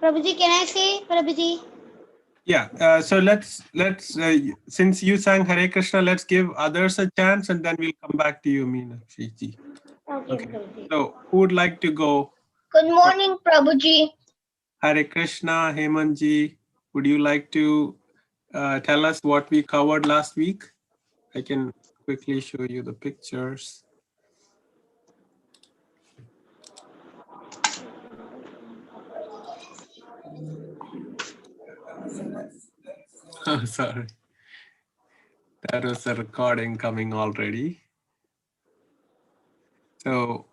Prabhuji, can I say, Prabhuji? Yeah, so let's since you sang Hare Krishna, let's give others a chance and then we'll come back to you, Meenakshi ji. Okay, Okay. Prabhuji. So who would like to go? Good morning, Prabhuji. Hare Krishna, Hemant ji, would you like to tell us what we covered last week? I can quickly show you the pictures. Oh, sorry. That was a recording coming already. So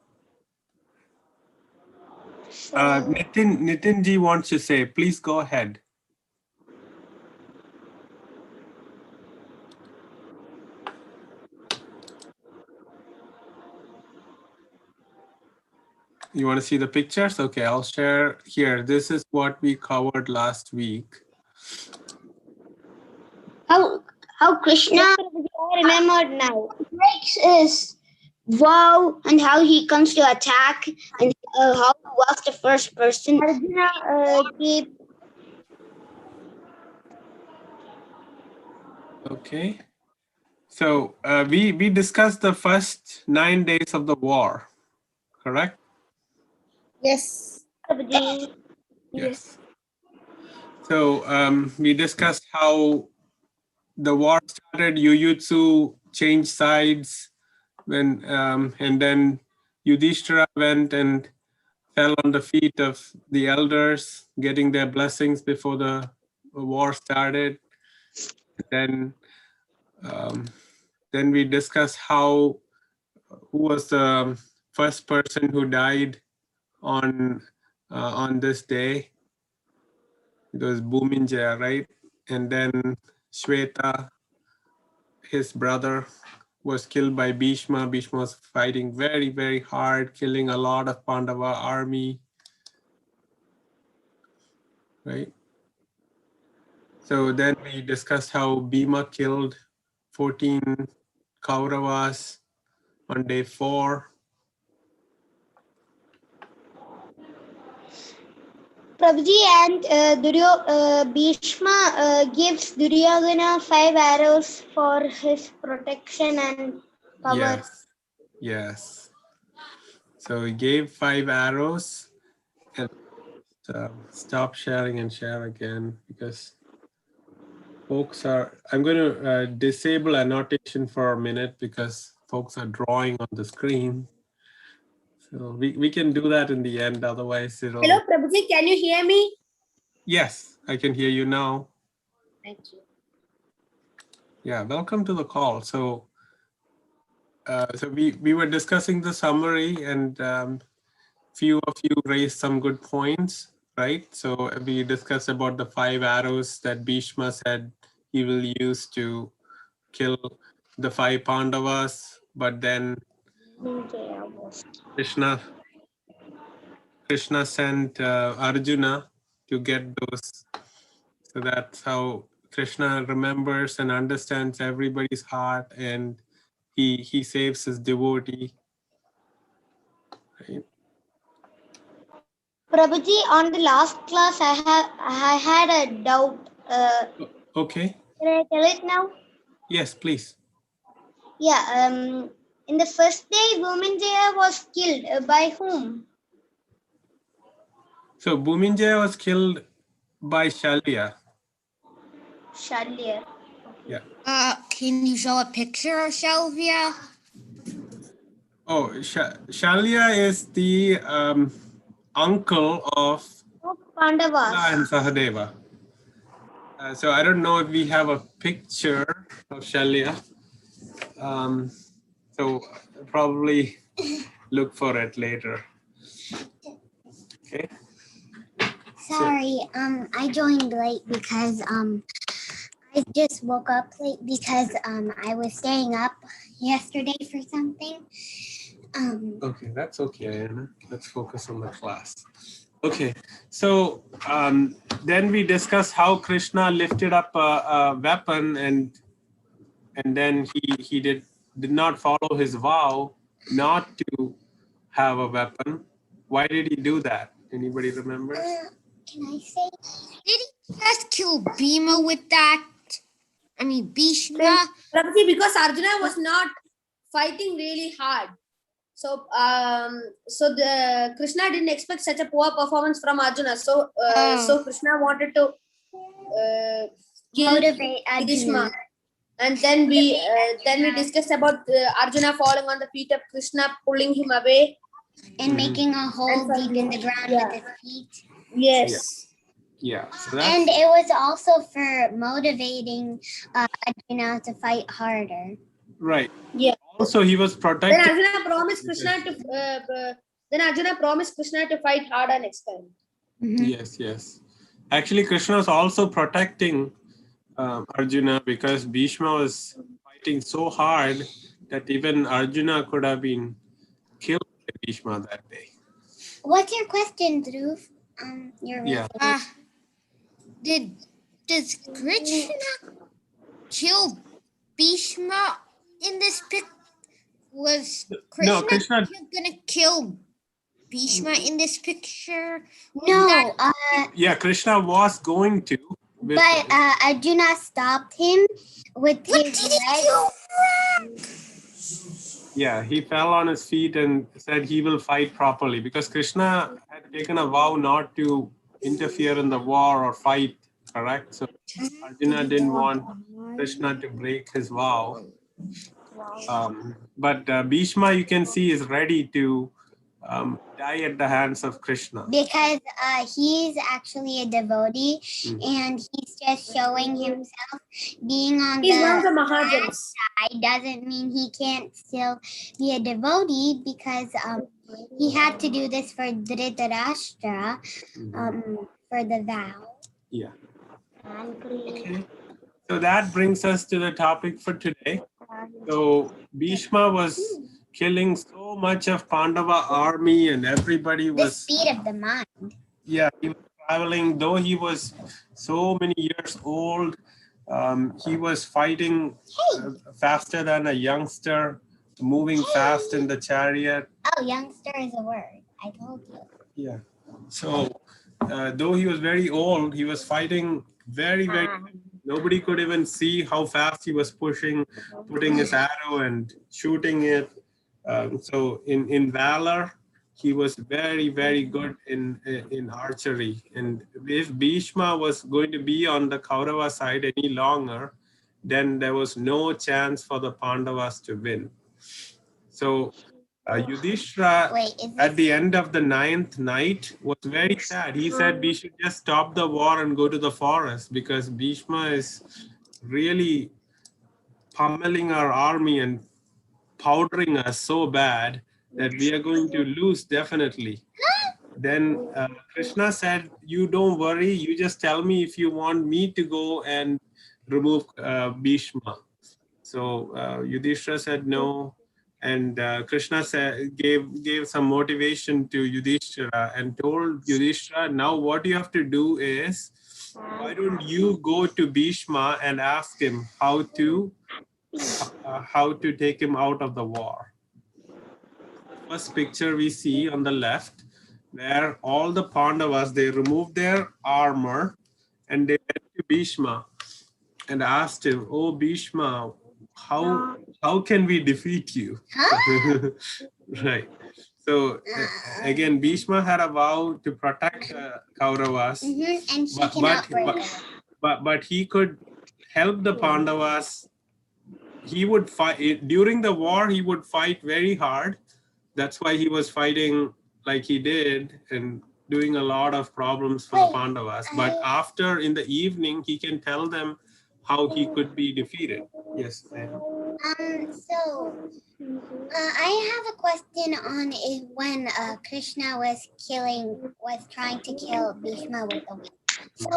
Nitin ji wants to say, please go ahead. You want to see the pictures? Okay, I'll share here. This is what we covered last week. How Krishna Yes, Prabhuji, I remembered now. breaks his vow and how he comes to attack and how he was the first person. Arjuna gave. Okay. So we discussed the first 9 days of the war, correct? Yes. Prabhuji. Yes. So we discussed how the war started. Yuyutsu changed sides when and then Yudhishthira went and fell on the feet of the elders, getting their blessings before the war started. Then we discussed who was the first person who died on this day. It was Bhuminjaya, right? And then Shweta, his brother, was killed by Bheeshma. Bheeshma was fighting very, very hard, killing a lot of Pandava army, right? So then we discussed how Bhima killed 14 Kauravas on day 4. Prabhuji and Bhishma gives Duryodhana 5 arrows for his protection and power. Yes. So he gave 5 arrows. And stop sharing and share again because folks are, I'm going to disable annotation for a minute because folks are drawing on the screen. So we can do that in the end, otherwise it'll... Hello, Prabhuji, can you hear me? Yes, I can hear you now. Thank you. Yeah, welcome to the call. So we were discussing the summary and few of you raised some good points, right? So we discussed about the 5 arrows that Bhishma said he will use to kill the 5 Pandavas, but then Krishna sent Arjuna to get those. So that's how Krishna remembers and understands everybody's heart, and he saves his devotee. Right? Prabhuji, on the last class, I had a doubt. Okay. Can I tell it now? Yes, please. Yeah. In the first day, Bhuminjaya was killed. By whom? So Bhuminjaya was killed by Shalya. Shalya. Yeah. Can you show a picture of Shalvia? Oh, Shalya is the uncle of Pandavas. and Sahadeva. So I don't know if we have a picture of Shalya. So probably look for it later. Okay. Sorry, I joined late because I just woke up late because I was staying up yesterday for something. Okay, that's okay, Anna. Let's focus on the class. Okay, so then we discussed how Krishna lifted up a weapon and then he did not follow his vow not to have a weapon. Why did he do that? Anybody remember? Can I say? Did he just kill Bhima with that? I mean, Bheeshma? Prabhuji, because Arjuna was not fighting really hard. So, so the Krishna didn't expect such a poor performance from Arjuna. So, so Krishna wanted to kill Motivate Bhishma. Arjuna. And then we discussed about Arjuna falling on the feet of Krishna, pulling him away. And making a hole deep in the ground with his feet. Yes. Yeah. So that's, And it was also for motivating Arjuna to fight harder. right. Yeah. Also, he was Then protected. Arjuna promised Krishna to fight harder next time. Yes, yes. Actually, Krishna was also protecting Arjuna because Bhishma was fighting so hard that even Arjuna could have been killed by Bhishma that day. What's your question, Dhruv? You're Yeah. Does Krishna kill Bheeshma in this pic? Was No, Krishna Krishna. gonna kill Bheeshma in this picture? No, Yeah, Krishna was going to. but Arjuna stopped him with What his did he leg. do? Yeah, he fell on his feet and said he will fight properly because Krishna had taken a vow not to interfere in the war or fight, correct? So Arjuna didn't want Krishna to break his vow. But Bhishma, you can see, is ready to die at the hands of Krishna. Because he's actually a devotee and he's just showing himself. Being on He's one of the the Mahajans. side doesn't mean he can't still be a devotee, because he had to do this for Dhritarashtra for the vow. Yeah. Okay. So that brings us to the topic for today. So Bhishma was killing so much of Pandava army and everybody The was, speed of the mind. yeah, he was traveling, though he was so many years old. He was fighting faster than a youngster, moving fast in the chariot. Oh, youngster is a word. I told you. Yeah. So though he was very old, he was fighting very, very. Nobody could even see how fast he was putting his arrow and shooting it. So in valor, he was very, very good in archery. And if Bhishma was going to be on the Kaurava side any longer, then there was no chance for the Pandavas to win. So Yudhishthira, at the end of the 9th night, was very sad. He said we should just stop the war and go to the forest because Bhishma is really pummeling our army and powdering us so bad that we are going to lose definitely. Then Krishna said, you don't worry, you just tell me if you want me to go and remove Bhishma. So Yudhishthira said no. And Krishna gave some motivation to Yudhishthira and told Yudhishthira, now what you have to do is, why don't you go to Bhishma and ask him how to take him out of the war. First picture we see on the left, where all the Pandavas, they removed their armor and they went to Bhishma and asked him, oh Bhishma, how can we defeat you? Right. So again, Bhishma had a vow to protect Kauravas, And she cannot break it. but he could help the Pandavas. He would fight during the war. He would fight very hard. That's why he was fighting like he did and doing a lot of problems for the Pandavas. But after, in the evening, he can tell them how he could be defeated. Yes, ma'am. So I have a question on when Krishna was trying to kill Bhishma with the whip. So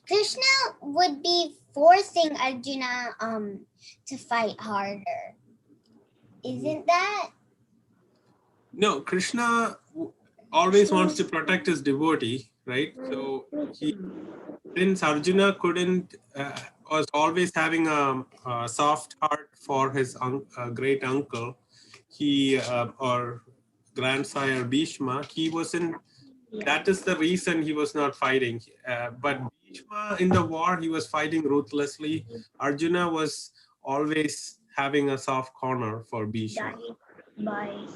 Krishna would be forcing Arjuna to fight harder. Isn't that? No, Krishna always wants to protect his devotee, right? So since Arjuna was always having a soft heart for his great uncle, or grandsire Bhishma, he wasn't That is the reason he was not fighting. But Bhishma in the war, he was fighting ruthlessly. Arjuna was always having a soft corner for Bhishma. Right.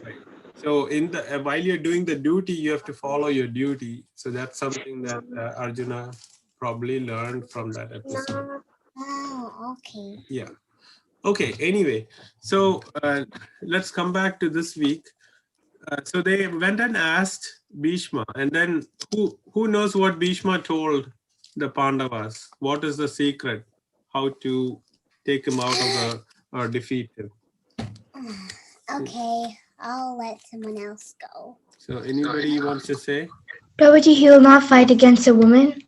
So in the while you're doing the duty, you have to follow your duty. So that's something that Arjuna probably learned from that episode. Oh, okay. Yeah. Okay. Anyway, so let's come back to this week. So they went and asked Bhishma, and then who knows what Bhishma told the Pandavas? What is the secret? How to take him out of the or defeat him? Okay, I'll let someone else go. So anybody wants to say? Prabhuji, he will not fight against a woman.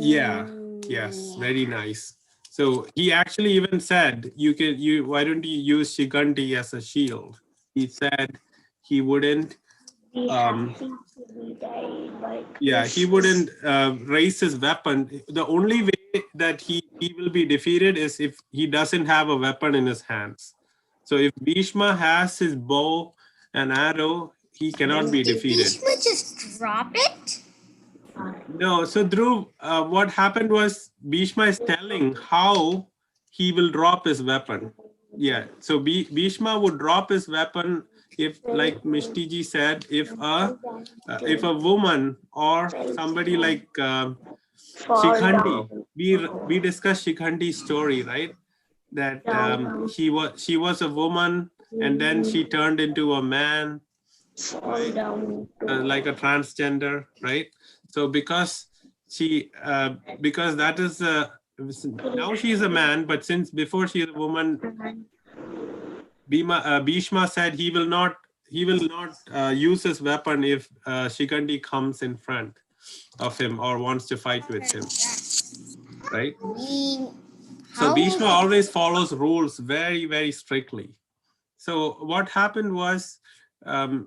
Yeah. Yes. Very nice. So he actually even said, why don't you use Shikhandi as a shield? He said he wouldn't. He wouldn't raise his weapon. The only way that he will be defeated is if he doesn't have a weapon in his hands. So if Bhishma has his bow and arrow, he cannot be defeated. Did Bheeshma just drop it? No, so Dhruv, what happened was Bhishma is telling how he will drop his weapon. Yeah, so Bhishma would drop his weapon if, like Mishtiji said, if a woman or somebody like Shikhandi, we discussed Shikhandi's story, right? That she was a woman and then she turned into a man, right? Like a transgender, right? So because that is now she is a man, but since before she is a woman, Bhishma said he will not use his weapon if Shikhandi comes in front of him or wants to fight with him, right? So Bhishma always follows rules very, very strictly. So what happened was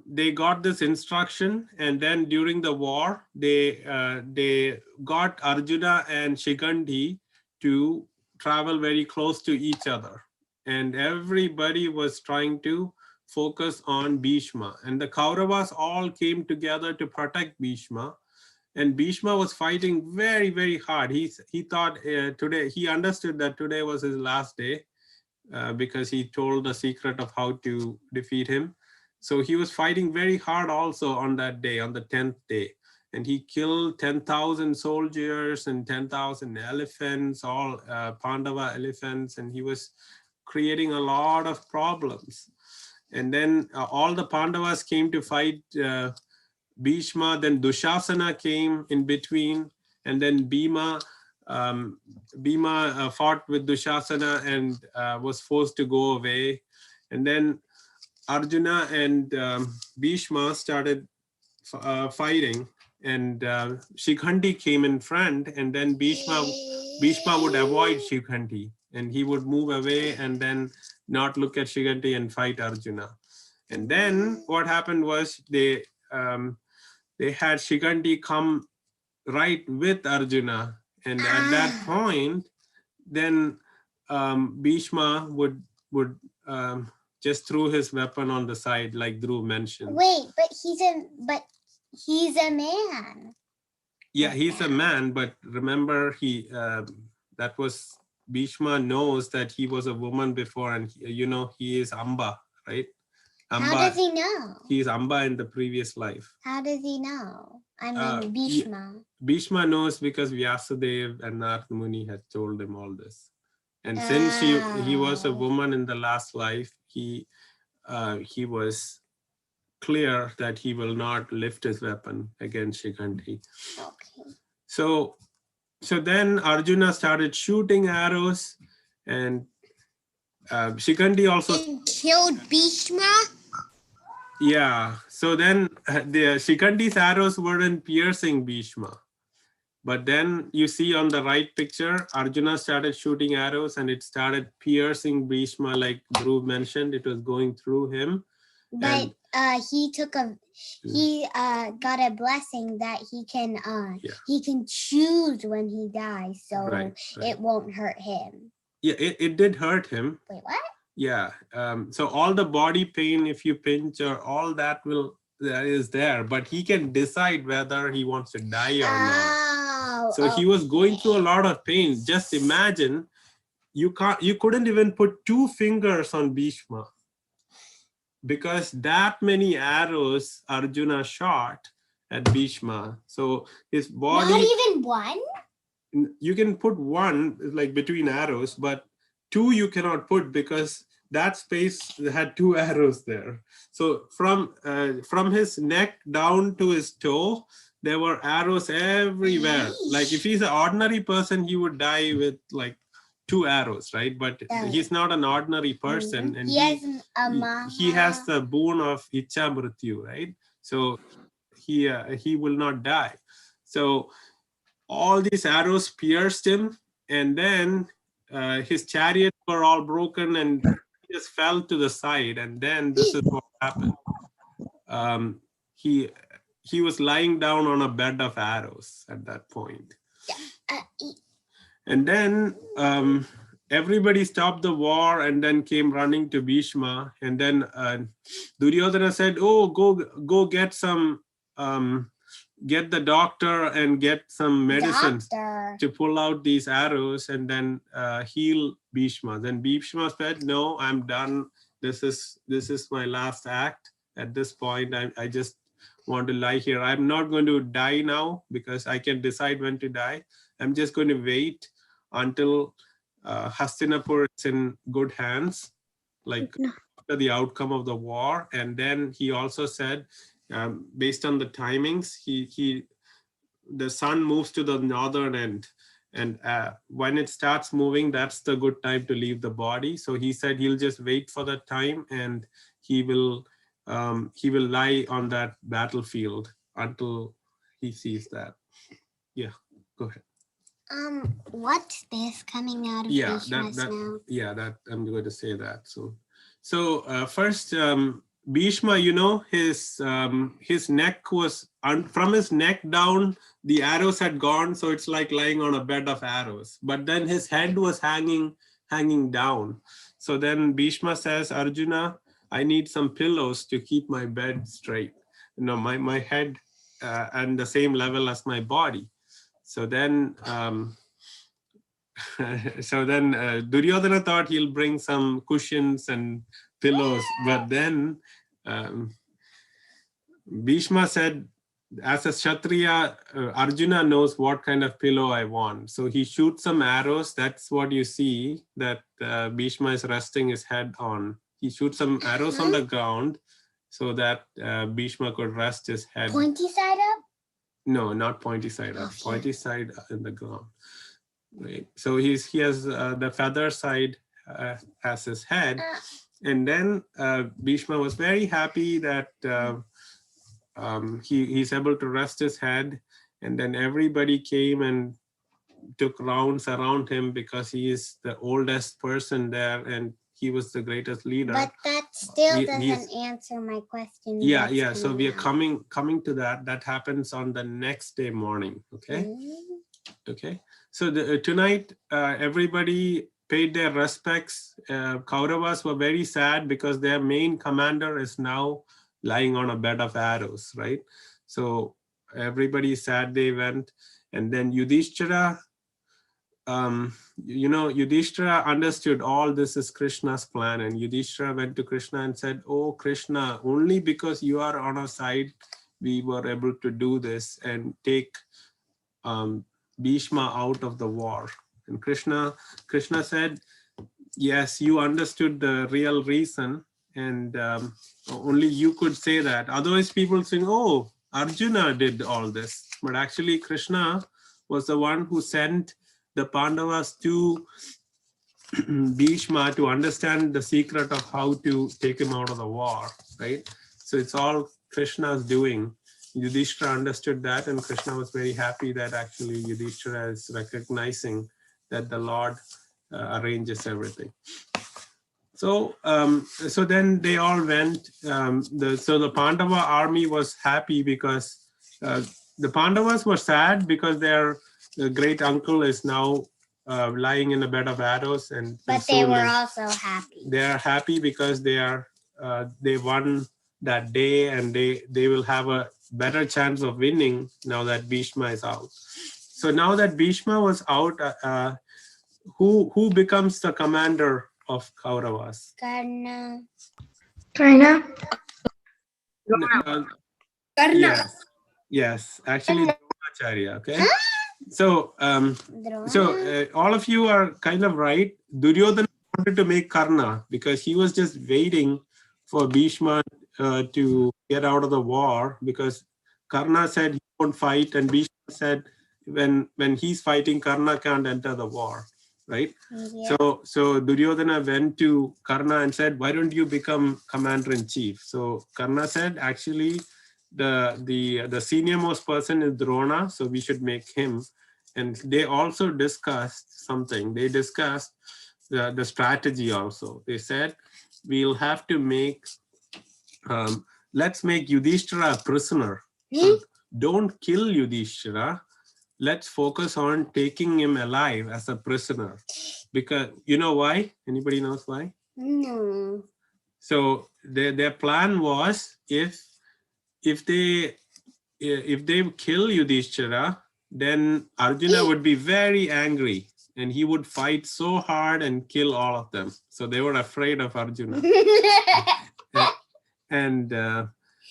they got this instruction, and then during the war, they got Arjuna and Shikhandi to travel very close to each other. And everybody was trying to focus on Bhishma. And the Kauravas all came together to protect Bhishma. And Bhishma was fighting very, very hard. He thought today, he understood that today was his last day because he told the secret of how to defeat him. So he was fighting very hard also on that day, on the 10th day. And he killed 10,000 soldiers and 10,000 elephants, all Pandava elephants, and he was creating a lot of problems. And then all the Pandavas came to fight Bhishma, then Dushasana came in between, and then Bhima fought with Dushasana and was forced to go away. And then Arjuna and Bhishma started fighting, and Shikhandi came in front, and then Bhishma would avoid Shikhandi, and he would move away and then not look at Shikhandi and fight Arjuna. And then what happened was they had Shikhandi come right with Arjuna, and at that point, then Bhishma would just threw his weapon on the side, like Dhruv mentioned. Wait, but he's a man. Yeah, he's a man, but remember, that was Bhishma knows that he was a woman before, and he is Amba, right? Amba, how does he know? He is Amba in the previous life. How does he know? I mean, Bhishma. Bhishma knows because Vyasadeva and Narad Muni had told him all this. And since he was a woman in the last life, he was clear that he will not lift his weapon against Shikhandi. Okay. So then Arjuna started shooting arrows, and Shikhandi also killed Bheeshma. Yeah. So then the Shikhandi's arrows weren't piercing Bhishma. But then you see on the right picture, Arjuna started shooting arrows and it started piercing Bhishma, like Dhruv mentioned. It was going through him. But he got a blessing that he can choose when he dies, so right. It won't hurt him. Yeah, it did hurt him. Wait, what? Yeah. So all the body pain, if you pinch or all that will that is there, but he can decide whether he wants to die or not. Oh, So he was going through a lot of pain. Just imagine, you couldn't even put 2 fingers on Bheeshma, because that many arrows Arjuna shot at Bheeshma. So his body, not even one? you can put 1 like between arrows, but 2 you cannot put, because that space had 2 arrows there. So from his neck down to his toe, there were arrows everywhere. Like if he's an ordinary person, he would die with like 2 arrows, right? But he's not an ordinary person, and he has the boon of Icha Mrityu, right? So he will not die. So all these arrows pierced him, and then his chariots were all broken, and he just fell to the side. And then this is what happened. He was lying down on a bed of arrows at that point. And then everybody stopped the war and then came running to Bheeshma. And then Duryodhana said, "Oh, go get some, get the doctor and get some medicines to pull out these arrows and then heal Bheeshma." Then Bheeshma said, "No, I'm done. This is my last act. At this point, I just want to lie here. I'm not going to die now because I can decide when to die. I'm just going to wait until Hastinapur is in good hands, like after the outcome of the war." And then he also said, based on the timings, the sun moves to the northern end, and when it starts moving, that's the good time to leave the body. So he said he'll just wait for that time, and he will lie on that battlefield until he sees that. Yeah, go ahead. What's this coming out of Bheeshma's mouth? Yeah, that I'm going to say that soon. So first, Bheeshma, his neck was from his neck down, the arrows had gone, so it's like lying on a bed of arrows. But then his head was hanging down. So then Bheeshma says, "Arjuna, I need some pillows to keep my bed straight. My head and the same level as my body." So then Duryodhana thought he'll bring some cushions and pillows, but then Bheeshma said, as a Kshatriya, Arjuna knows what kind of pillow I want. So he shoots some arrows. That's what you see that Bheeshma is resting his head on. He shoots some arrows on the ground so that Bheeshma could rest his head. Pointy side up? No, not pointy side up. Pointy side in the ground. Right. So he has the feather side as his head, and then Bheeshma was very happy that he's able to rest his head, and then everybody came and took rounds around him because he is the oldest person there and he was the greatest leader. But that still doesn't answer my question. Yeah. So we are coming to that. That happens on the next day morning. Okay. Okay. So tonight, everybody paid their respects. Kauravas were very sad because their main commander is now lying on a bed of arrows, right? So everybody is sad they went. And then Yudhishthira, Yudhishthira understood all this is Krishna's plan. And Yudhishthira went to Krishna and said, "Oh, Krishna, only because you are on our side, we were able to do this and take Bheeshma out of the war." And Krishna said, "Yes, you understood the real reason, and only you could say that. Otherwise, people think, oh, Arjuna did all this." But actually, Krishna was the one who sent the Pandavas to Bheeshma to understand the secret of how to take him out of the war, right? So it's all Krishna's doing. Yudhishthira understood that, and Krishna was very happy that actually Yudhishthira is recognizing that the Lord arranges everything. So then they all went. So the Pandava army was happy because the Pandavas were sad because their great uncle is now lying in a bed of arrows, and but they were also happy. They are happy because they won that day, and they will have a better chance of winning now that Bheeshma is out. So now that Bheeshma was out, who becomes the commander of Kauravas? Karna. Uh, Karna. yes, actually Dronacharya. Okay, so all of you are kind of right. Duryodhana wanted to make Karna because he was just waiting for Bhishma to get out of the war, because Karna said he won't fight, and Bhishma said when he's fighting, Karna can't enter the war, right? Yeah. So Duryodhana went to Karna and said, why don't you become commander-in-chief? So Karna said, actually, the senior most person is Drona, so we should make him. And they also discussed something. They discussed the strategy also. They said, we'll have to make, let's make Yudhishthira a prisoner. So don't kill Yudhishthira. Let's focus on taking him alive as a prisoner. Because you know why? Anybody knows why? No. So their plan was, if they kill Yudhishthira, then Arjuna would be very angry and he would fight so hard and kill all of them. So they were afraid of Arjuna.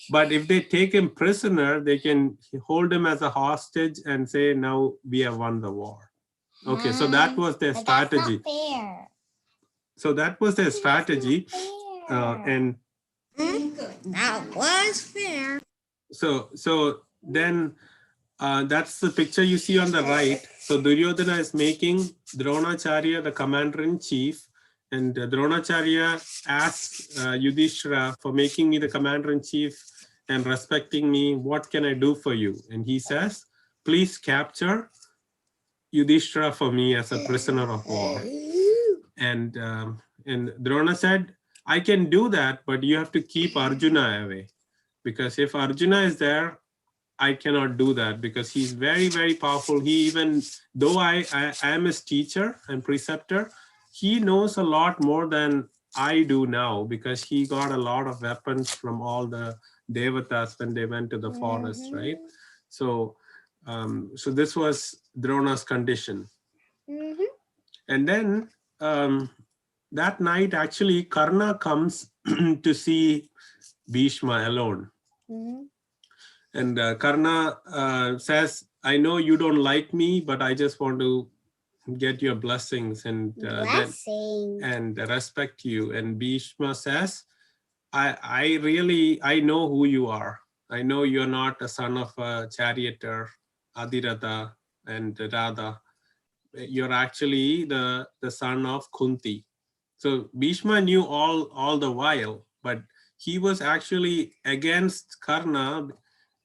But if they take him prisoner, they can hold him as a hostage and say, now we have won the war. Okay, so that was their strategy. That's not fair. So that was their strategy. And That was fair. so then that's the picture you see on the right. So Duryodhana is making Dronacharya the commander-in-chief, and Dronacharya asks Yudhishthira, for making me the commander-in-chief and respecting me, what can I do for you? And he says, please capture Yudhishthira for me as a prisoner of war. And Drona said, I can do that, but you have to keep Arjuna away, because if Arjuna is there, I cannot do that, because he's very, very powerful. He, even though I am his teacher and preceptor, he knows a lot more than I do now, because he got a lot of weapons from all the Devatas when they went to the forest, right? So, so this was Drona's condition. And then that night, actually, Karna comes to see Bheeshma alone. And Karna says, I know you don't like me, but I just want to get your blessings and respect you. And Bheeshma says, I know who you are. I know you're not a son of a charioteer, Adhiratha and Radha. You're actually the son of Kunti. So Bheeshma knew all the while, but he was actually against Karna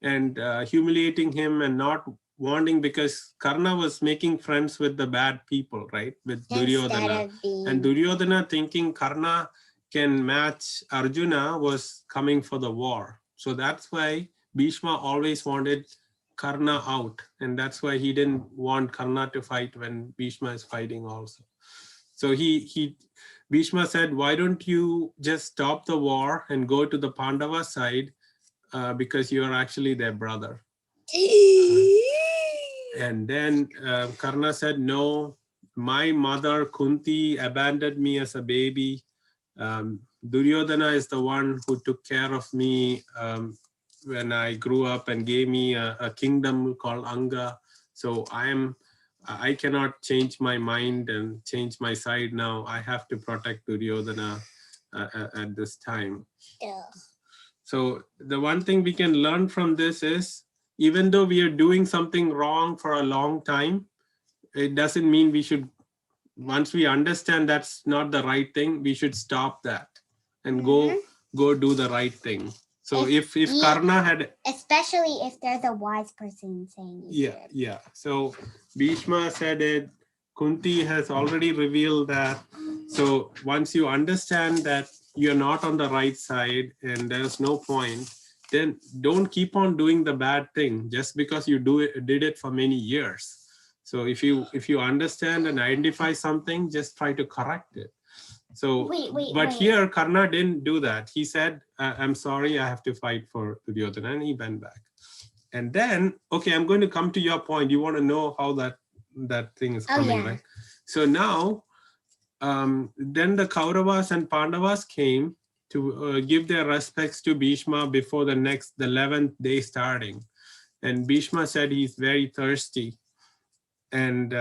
and humiliating him and not wanting, because Karna was making friends with the bad people, right? With Duryodhana. And Duryodhana, thinking Karna can match Arjuna, was coming for the war. So that's why Bheeshma always wanted Karna out. And that's why he didn't want Karna to fight when Bheeshma is fighting also. So Bheeshma said, why don't you just stop the war and go to the Pandava side, because you are actually their brother. And then Karna said, no, my mother Kunti abandoned me as a baby. Duryodhana is the one who took care of me when I grew up and gave me a kingdom called Anga. So I cannot change my mind and change my side now. I have to protect Duryodhana at this time. So the one thing we can learn from this is, even though we are doing something wrong for a long time, it doesn't mean we should, once we understand that's not the right thing, we should stop that and go do the right thing. So if Karna had, especially if there's a wise person saying it. Yeah. So Bheeshma said it, Kunti has already revealed that. So once you understand that you're not on the right side and there's no point, then don't keep on doing the bad thing just because you did it for many years. So if you understand and identify something, just try to correct it. So, but here Karna didn't do that. He said, I'm sorry, I have to fight for Duryodhana, and he went back. And then, okay, I'm going to come to your point. You want to know how that thing is coming, right? So now, then the Kauravas and Pandavas came to give their respects to Bheeshma before the 11th day starting. And Bheeshma said he's very thirsty. And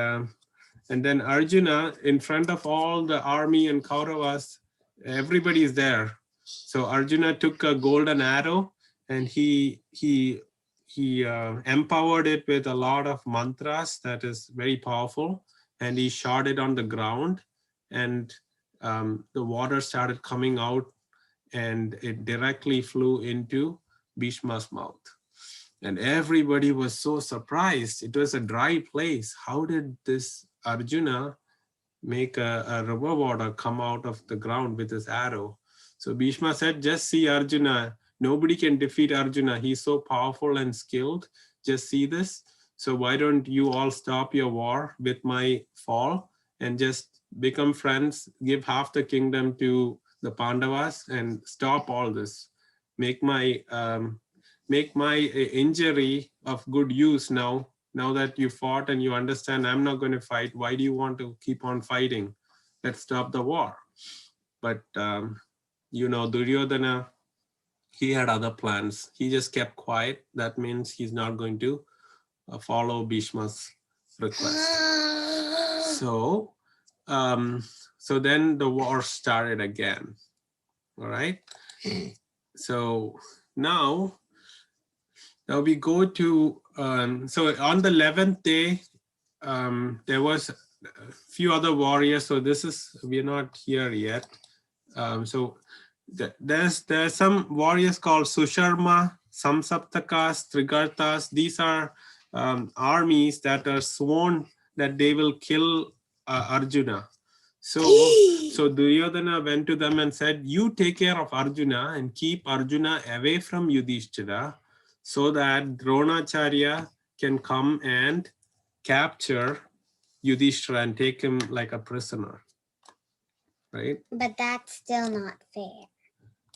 then Arjuna, in front of all the army and Kauravas, everybody is there. So Arjuna took a golden arrow and he empowered it with a lot of mantras that is very powerful, and he shot it on the ground, and the water started coming out, and it directly flew into Bhishma's mouth. And everybody was so surprised. It was a dry place. How did this Arjuna make a river water come out of the ground with his arrow? So Bhishma said, just see Arjuna. Nobody can defeat Arjuna. He's so powerful and skilled. Just see this. So why don't you all stop your war with my fall and just become friends, give half the kingdom to the Pandavas and stop all this. Make my injury of good use now that you fought and you understand I'm not going to fight. Why do you want to keep on fighting? Let's stop the war. But Duryodhana, he had other plans. He just kept quiet. That means he's not going to follow Bhishma's request. So then the war started again. All right. So now we go to, so on the 11th day, there was a few other warriors. So we're not here yet. So there's some warriors called Susharma, Samsaptakas, Trigartas. These are armies that are sworn that they will kill Arjuna. So Duryodhana went to them and said, you take care of Arjuna and keep Arjuna away from Yudhishthira so that Dronacharya can come and capture Yudhishthira and take him like a prisoner. Right? But that's still not fair.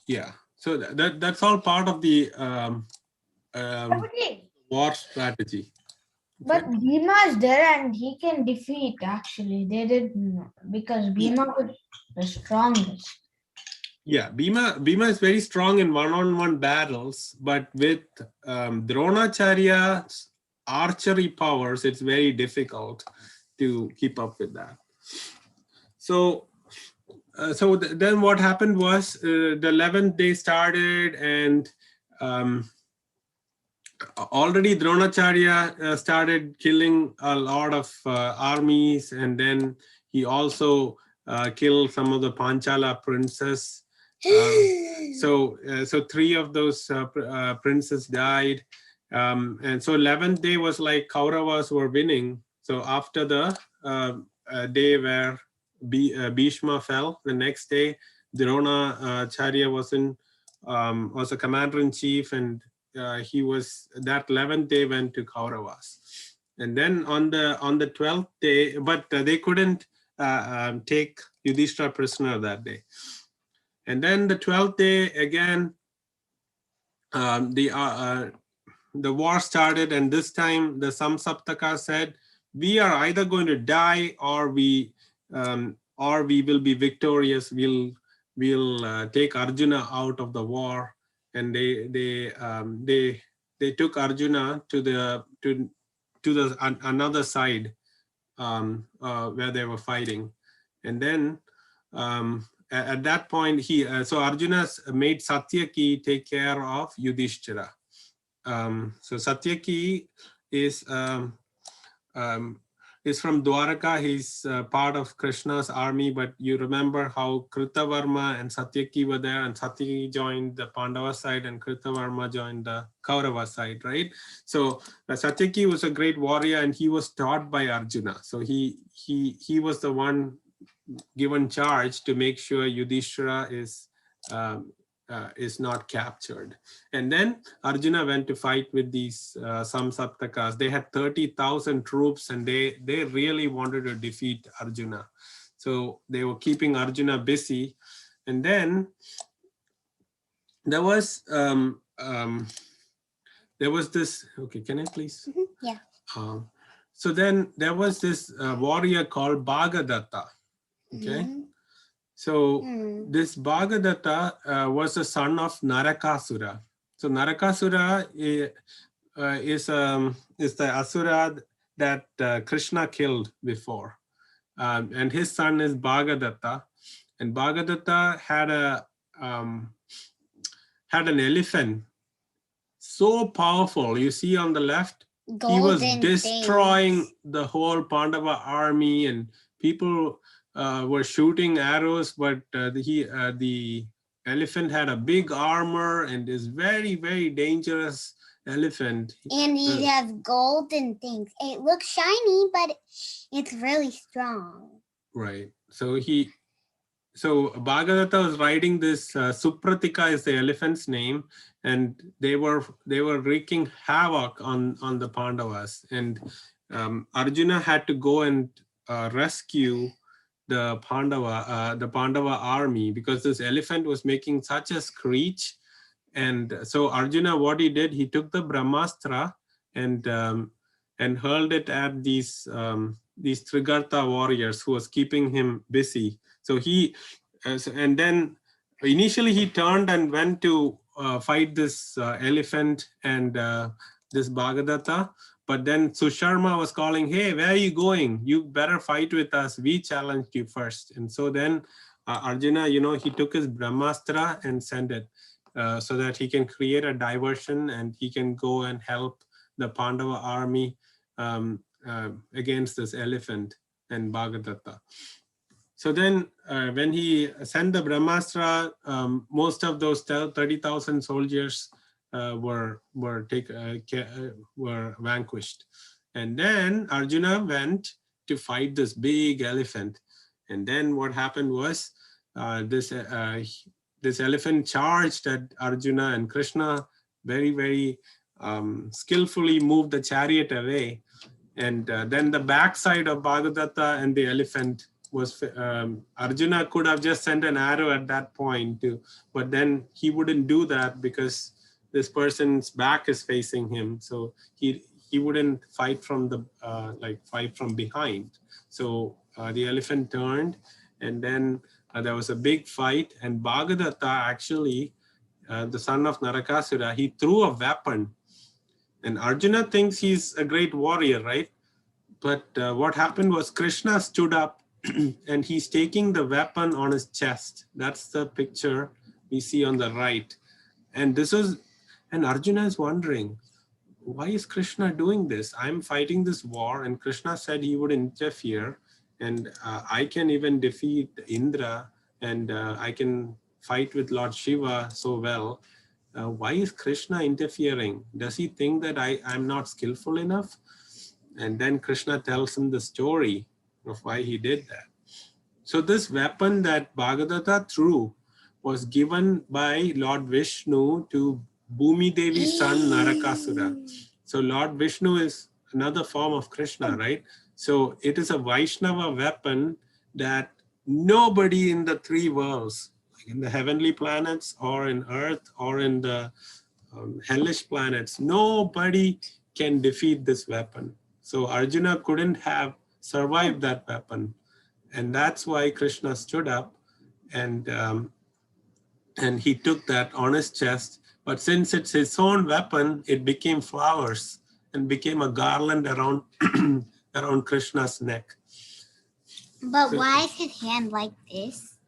Yeah. So that's all part of the war strategy. But Bhima is there and he can defeat, actually. They did because Bhima was the strongest. Yeah, Bhima is very strong in one-on-one battles, but with Dronacharya's archery powers, it's very difficult to keep up with that. So then what happened was the 11th day started, and already Dronacharya started killing a lot of armies, and then he also killed some of the Panchala princes. So 3 of those princes died, and so 11th day was like Kauravas were winning. So after the day where Bheeshma fell, the next day Dronacharya was a commander-in-chief, and he was, that 11th day went to Kauravas. And then on the 12th day, but they couldn't take Yudhishthira prisoner that day. And then the 12th day again, the war started, and this time the Samsaptaka said, we are either going to die or we will be victorious. We'll take Arjuna out of the war. And they took Arjuna to another side where they were fighting. And then at that point, so Arjuna made Satyaki take care of Yudhishthira. So Satyaki is from Dwaraka. He's part of Krishna's army, but you remember how Kritavarma and Satyaki were there, and Satyaki joined the Pandava side and Kritavarma joined the Kaurava side, right? So Satyaki was a great warrior, and he was taught by Arjuna. So he was the one given charge to make sure Yudhishthira is not captured. And then Arjuna went to fight with these Samsaptakas. They had 30,000 troops, and they really wanted to defeat Arjuna. So they were keeping Arjuna busy. And then there was this, okay, can I please? Yeah. So then there was this warrior called Bhagadatta. Okay. So this Bhagadatta was the son of Narakasura. So Narakasura is the asura that Krishna killed before. And his son is Bhagadatta. And Bhagadatta had an elephant so powerful. You see on the left, he was destroying the whole Pandava army, and people were shooting arrows, but the elephant had a big armor and is very, very dangerous elephant. And he has golden things. It looks shiny, but it's really strong. Right. So Bhagadatta was riding this, Supratika is the elephant's name, and they were wreaking havoc on the Pandavas. And Arjuna had to go and rescue the Pandava army, because this elephant was making such a screech. And so Arjuna, what he did, he took the Brahmastra and hurled it at these Trigarta warriors who was keeping him busy. So and then initially he turned and went to fight this elephant and this Bhagadatta. But then Susharma was calling, hey, where are you going? You better fight with us. We challenged you first. And so then Arjuna, he took his Brahmastra and sent it so that he can create a diversion and he can go and help the Pandava army against this elephant and Bhagadatta. So then when he sent the Brahmastra, most of those 30,000 soldiers were vanquished. And then Arjuna went to fight this big elephant. And then what happened was this elephant charged at Arjuna, and Krishna very, very skillfully moved the chariot away. And then the backside of Bhagadatta and the elephant was, Arjuna could have just sent an arrow at that point, but then he wouldn't do that because this person's back is facing him. So he wouldn't fight from fight from behind. So the elephant turned, and then there was a big fight, and Bhagadatta actually, the son of Narakasura, he threw a weapon. And Arjuna thinks he's a great warrior, right? But what happened was Krishna stood up and he's taking the weapon on his chest. That's the picture we see on the right. And Arjuna is wondering, why is Krishna doing this? I'm fighting this war, and Krishna said he would interfere, and I can even defeat Indra, and I can fight with Lord Shiva so well. Why is Krishna interfering? Does he think that I'm not skillful enough? And then Krishna tells him the story of why he did that. So this weapon that Bhagadatta threw was given by Lord Vishnu to Bhumi Devi's son Narakasura. So Lord Vishnu is another form of Krishna, right? So it is a Vaishnava weapon that nobody in the three worlds, like in the heavenly planets or in earth or in the hellish planets, nobody can defeat this weapon. So Arjuna couldn't have survived that weapon. And that's why Krishna stood up and he took that on his chest. But since it's his own weapon, it became flowers and became a garland around around Krishna's neck. But why is his hand like this?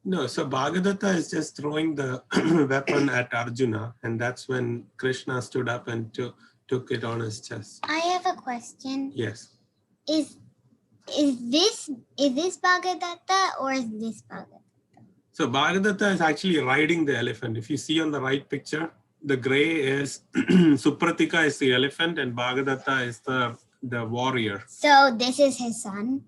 No, so Bhagadatta is just throwing the weapon at Arjuna, and that's when Krishna stood up and took it on his chest. I have a question. Yes. Is this Bhagadatta or is this Bhagadatta? So Bhagadatta is actually riding the elephant. If you see on the right picture, the gray is Supratika is the elephant and Bhagadatta is the warrior. So this is his son?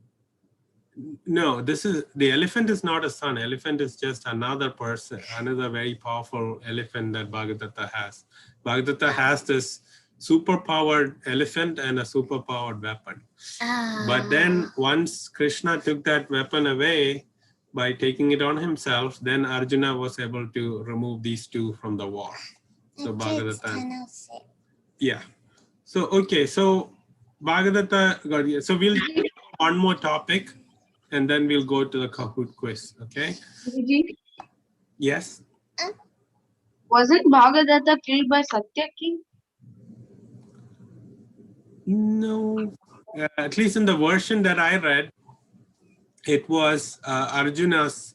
No, the elephant is not a son. Elephant is just another person, another very powerful elephant that Bhagadatta has. Bhagadatta has this superpowered elephant and a superpowered weapon. But then once Krishna took that weapon away by taking it on himself, then Arjuna was able to remove these two from the war. So Bhagavatam. Yeah. So, okay. So Bhagavata got it. So we'll do one more topic and then we'll go to the Kahoot quiz. Okay. Guruji, Yes. wasn't Bhagadatta killed by Satyaki? No. At least in the version that I read, it was Arjuna's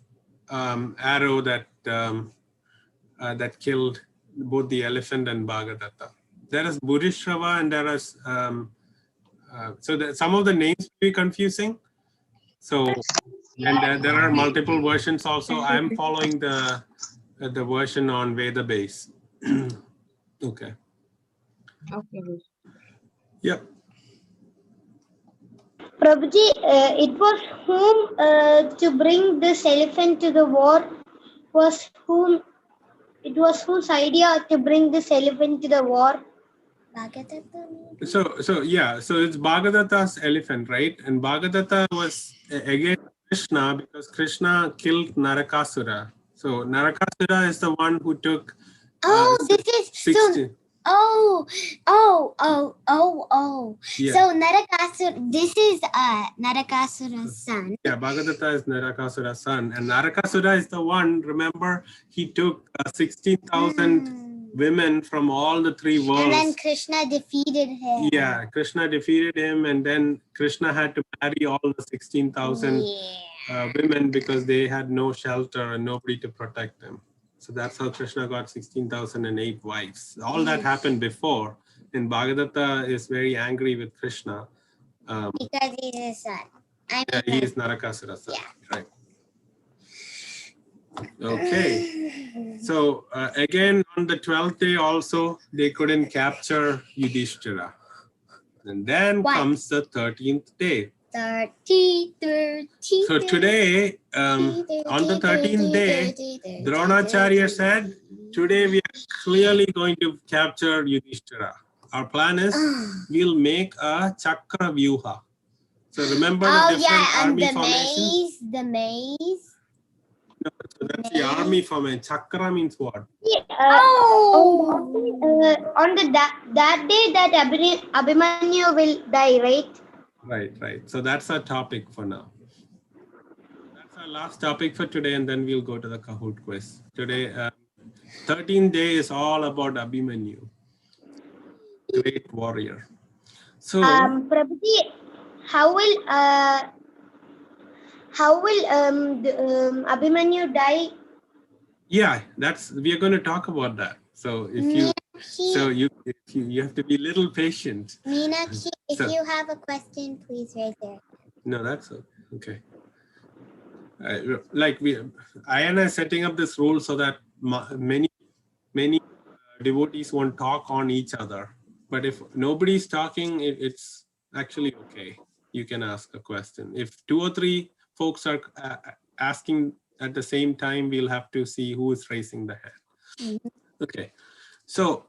arrow that that killed both the elephant and Bhagadatta. There is Burishrava and there is so some of the names may be confusing. So and there are multiple versions also. I'm following the version on Veda base. Okay. Okay. Yep. Prabhuji, it was whom to bring this elephant to the war was whom, it was whose idea to bring this elephant to the war? So yeah, so it's Bhagadatta's elephant, right? And Bhagadatta was against Krishna because Krishna killed Narakasura. So Narakasura is the one who took This is 16. Yeah. So Narakasura, this is Narakasura's son. Yeah, Bhagadatta is Narakasura's son. And Narakasura is the one, remember, he took 16,000 women from all the three worlds. And then Krishna defeated him. Yeah, Krishna defeated him, and then Krishna had to marry all the 16,000 women because they had no shelter and nobody to protect them. So that's how Krishna got 16,008 wives. All that happened before, and Bhagadatta is very angry with Krishna. Because he's his son. Yeah, he is Narakasura's son. Yeah. Right. Okay. So again, on the 12th day also, they couldn't capture Yudhishthira. And then comes the 13th day. 13. So today, on the 13th day, Dronacharya said, today we are clearly going to capture Yudhishthira. Our plan is we'll make a Chakra Vyuha. So remember the different army formations? The maze. No, so that's the army formation. Chakra means what? On the that day that Abhimanyu will die, right? Right. So that's our topic for now. That's our last topic for today, and then we'll go to the Kahoot quiz. Today, 13th day is all about Abhimanyu, great warrior. So, Prabhuji, how will Abhimanyu die? yeah, we are going to talk about that. So if you you have to be a little patient. Meenakshi, if So- you have a question, please raise your hand. No, that's okay. Like Ayana is setting up this rule so that many devotees won't talk on each other. But if nobody's talking, it's actually okay. You can ask a question. If 2 or 3 folks are asking at the same time, we'll have to see who is raising the hand. Okay. So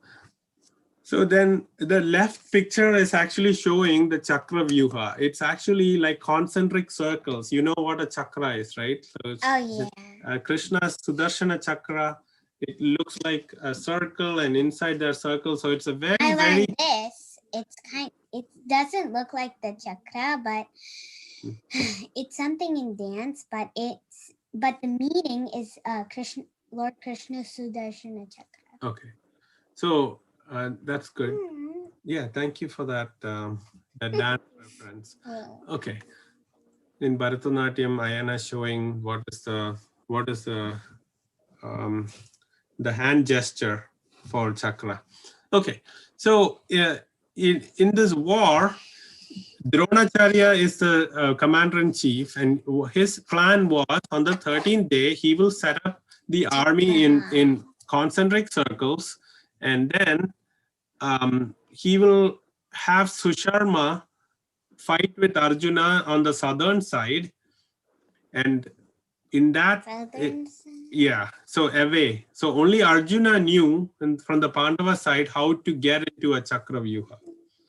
then the left picture is actually showing the chakra vyuha. It's actually like concentric circles. You know what a chakra is, right? So it's, Krishna's Sudarshana chakra. It looks like a circle, and inside their circle. So it's a very, I very learned this. It doesn't look like the chakra, but it's something in dance. But the meaning is Lord Krishna Sudarshana chakra. okay. So that's good. Yeah, thank you for that that dance reference. Okay. In Bharatanatyam, Ayana is showing what is the hand gesture for chakra. Okay, so in this war, Dronacharya is the commander-in-chief, and his plan was on the 13th day, he will set up the army in concentric circles, and then he will have Susharma fight with Arjuna on the southern side, and in that, yeah, so away. So only Arjuna knew from the Pandava side how to get into a Chakravyuha.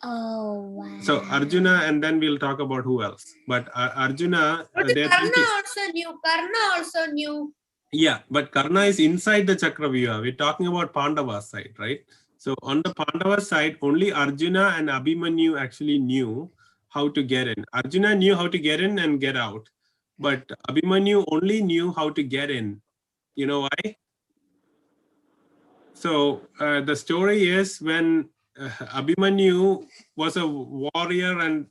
Oh, wow. So Arjuna, and then we'll talk about who else. But Arjuna, But Karna also knew. Karna also knew. Yeah, but Karna is inside the Chakravyuha. We're talking about Pandava side, right? So on the Pandava side, only Arjuna and Abhimanyu actually knew how to get in. Arjuna knew how to get in and get out, but Abhimanyu only knew how to get in. You know why? So the story is when Abhimanyu was a warrior, and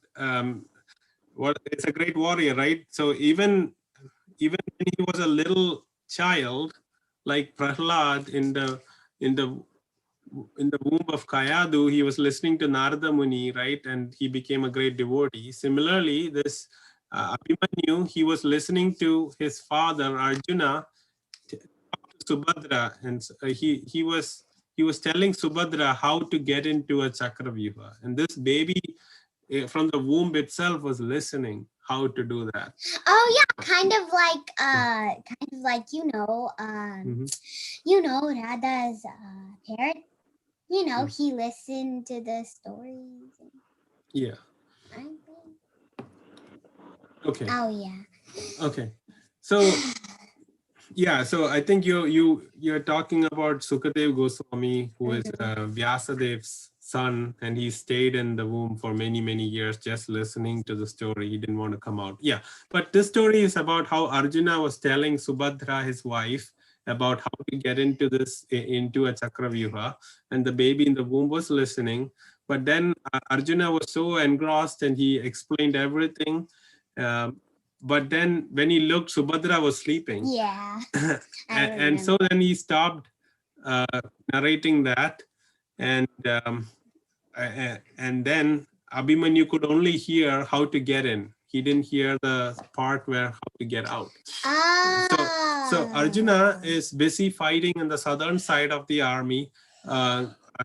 it's a great warrior, right? So even when he was a little child, like Prahlad in the womb of Kayadu, he was listening to Narada Muni, right? And he became a great devotee. Similarly, this Abhimanyu, he was listening to his father Arjuna Subhadra, and he was telling Subhadra how to get into a Chakravyuha, and this baby from the womb itself was listening how to do that. Oh yeah, kind of like Radha's parrot. He listened to the stories. Yeah. Okay. Oh yeah. Okay. So yeah, so I think you're talking about Sukadev Goswami, who is Vyasadev's son, and he stayed in the womb for many years just listening to the story. He didn't want to come out. Yeah, but this story is about how Arjuna was telling Subhadra, his wife, about how to get into a Chakravyuha, and the baby in the womb was listening. But then Arjuna was so engrossed, and he explained everything. But then when he looked, Subhadra was sleeping. Yeah. and so then he stopped narrating that, and then Abhimanyu could only hear how to get in. He didn't hear the part where how to get out. So Arjuna is busy fighting in the southern side of the army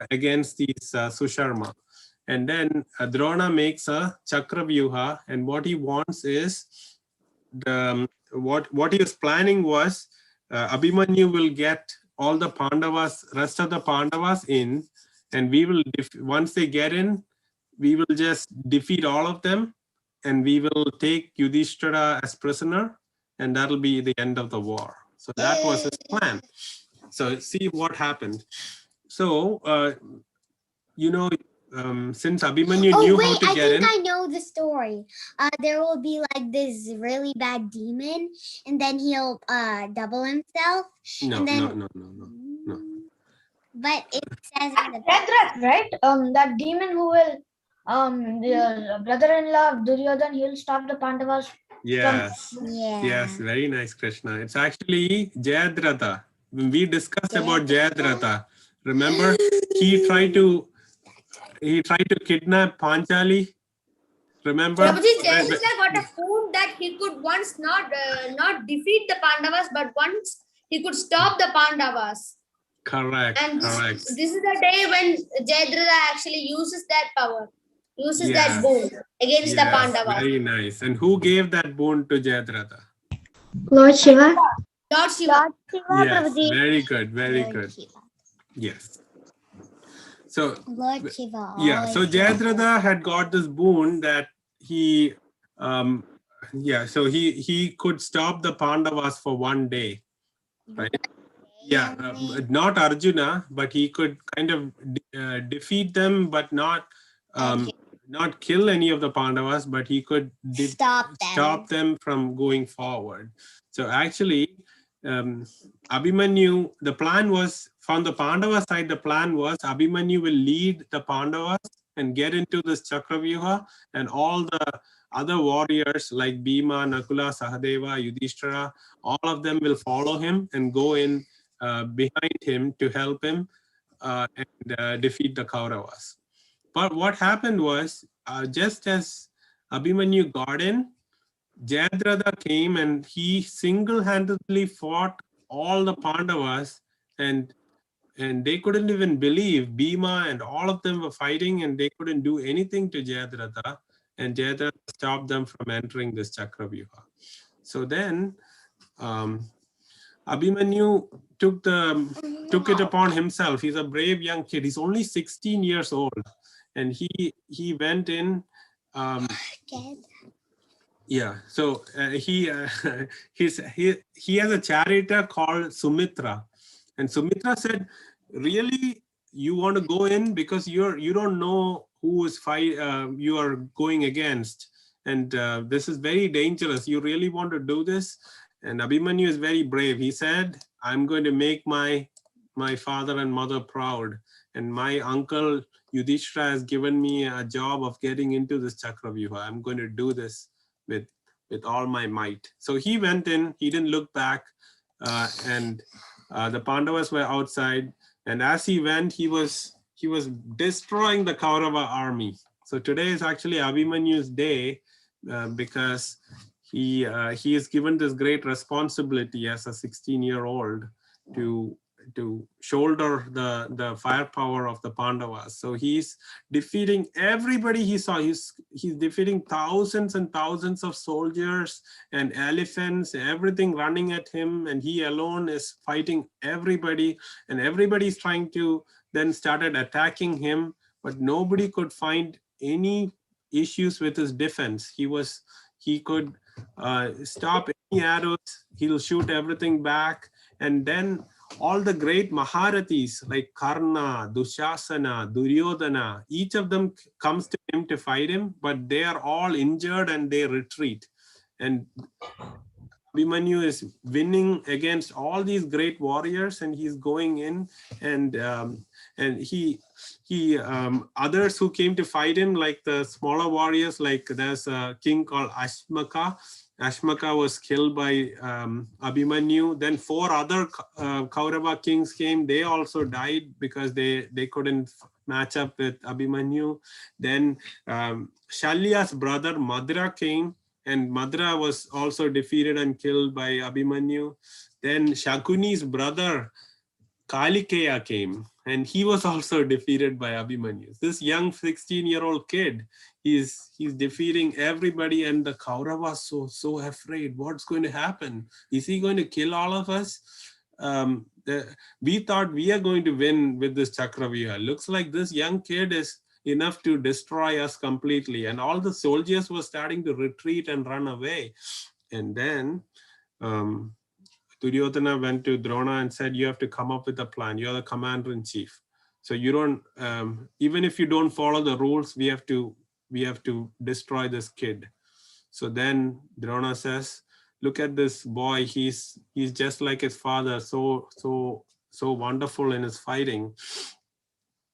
against these Susharma. And then Drona makes a Chakravyuha, and what he wants is what he was planning was Abhimanyu will get all the Pandavas, rest of the Pandavas in, and we will once they get in, we will just defeat all of them, and we will take Yudhishthira as prisoner, and that'll be the end of the war. So that was his plan. So see what happened. So since Abhimanyu knew how to get in. I know the story. There will be like this really bad demon, and then he'll double himself. No. But it says in the That's right. That demon who will the brother-in-law of Duryodhan, he'll stop the Pandavas. Yes. Yes, very nice, Krishna. It's actually Jayadratha. When we discussed about Jayadratha, remember he tried to kidnap Panchali. Remember? Prabhuji, Jayadratha got a boon that he could once not defeat the Pandavas, but once he could stop the Pandavas. Correct. And this is the day when Jayadratha actually uses that power, that boon against the Pandavas. Very nice. And who gave that boon to Jayadratha? Lord Shiva. Lord Shiva. Yes, very good, very good. Yes. So Lord Shiva. So Jayadratha had got this boon that he could stop the Pandavas for one day, right? Not Arjuna, but he could kind of defeat them, but not kill any of the Pandavas, but he could stop them from going forward. So actually, Abhimanyu, the plan was, from the Pandava side, the plan was Abhimanyu will lead the Pandavas and get into this Chakravyuha, and all the other warriors like Bheema, Nakula, Sahadeva, Yudhishthira, all of them will follow him and go in behind him to help him and defeat the Kauravas. But what happened was, just as Abhimanyu got in, Jayadratha came and he single-handedly fought all the Pandavas, and they couldn't even believe. Bheema and all of them were fighting, and they couldn't do anything to Jayadratha, and Jayadratha stopped them from entering this Chakravyuha. So then Abhimanyu took it upon himself. He's a brave young kid. He's only 16 years old, and he went in. Yeah, so he he has a charioteer called Sumitra, and Sumitra said, "Really, you want to go in because you don't know who is you are going against, and this is very dangerous. You really want to do this?" And Abhimanyu is very brave. He said, "I'm going to make my father and mother proud, and my uncle Yudhishthira has given me a job of getting into this Chakravyuha. I'm going to do this with all my might." So he went in, he didn't look back, and the Pandavas were outside, and as he went, he was destroying the Kaurava army. So today is actually Abhimanyu's day, because he is given this great responsibility as a 16-year-old to shoulder the firepower of the Pandavas. So he's defeating everybody he saw. He's defeating thousands and thousands of soldiers and elephants, everything running at him, and he alone is fighting everybody, and everybody's trying to then started attacking him, but nobody could find any issues with his defense. He could stop any arrows, he'll shoot everything back, and then all the great Maharathis like Karna, Dushasana, Duryodhana, each of them comes to him to fight him, but they are all injured and they retreat. And Abhimanyu is winning against all these great warriors, and he's going in, and others who came to fight him, like the smaller warriors, like there's a king called Ashmaka. Ashmaka was killed by Abhimanyu. Then 4 other Kaurava kings came. They also died because they couldn't match up with Abhimanyu. Then Shalya's brother Madra came, and Madra was also defeated and killed by Abhimanyu. Then Shakuni's brother Kalikeya came, and he was also defeated by Abhimanyu. This young 16-year-old kid, he's defeating everybody, and the Kauravas so afraid. What's going to happen? Is he going to kill all of us? We thought we are going to win with this Chakravyuha. Looks like this young kid is enough to destroy us completely. And all the soldiers were starting to retreat and run away. And then Duryodhana went to Drona and said, "You have to come up with a plan. You're the commander-in-chief. So you don't, even if you don't follow the rules, we have to destroy this kid." So then Drona says, "Look at this boy. He's just like his father, so wonderful in his fighting.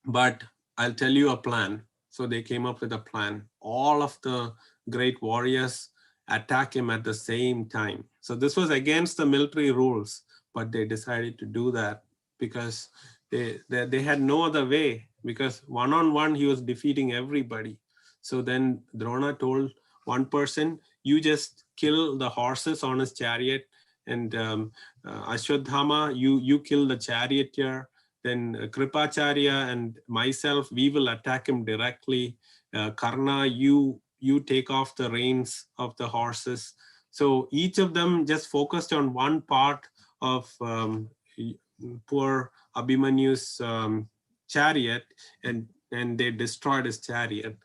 But I'll tell you a plan." So they came up with a plan. All of the great warriors attack him at the same time. So this was against the military rules, but they decided to do that because they had no other way, because one-on-one he was defeating everybody. So then Drona told one person, "You just kill the horses on his chariot, and Ashwadhama, you kill the charioteer. Then Kripacharya and myself, we will attack him directly. Karna, you take off the reins of the horses." So each of them just focused on one part of poor Abhimanyu's chariot, and they destroyed his chariot.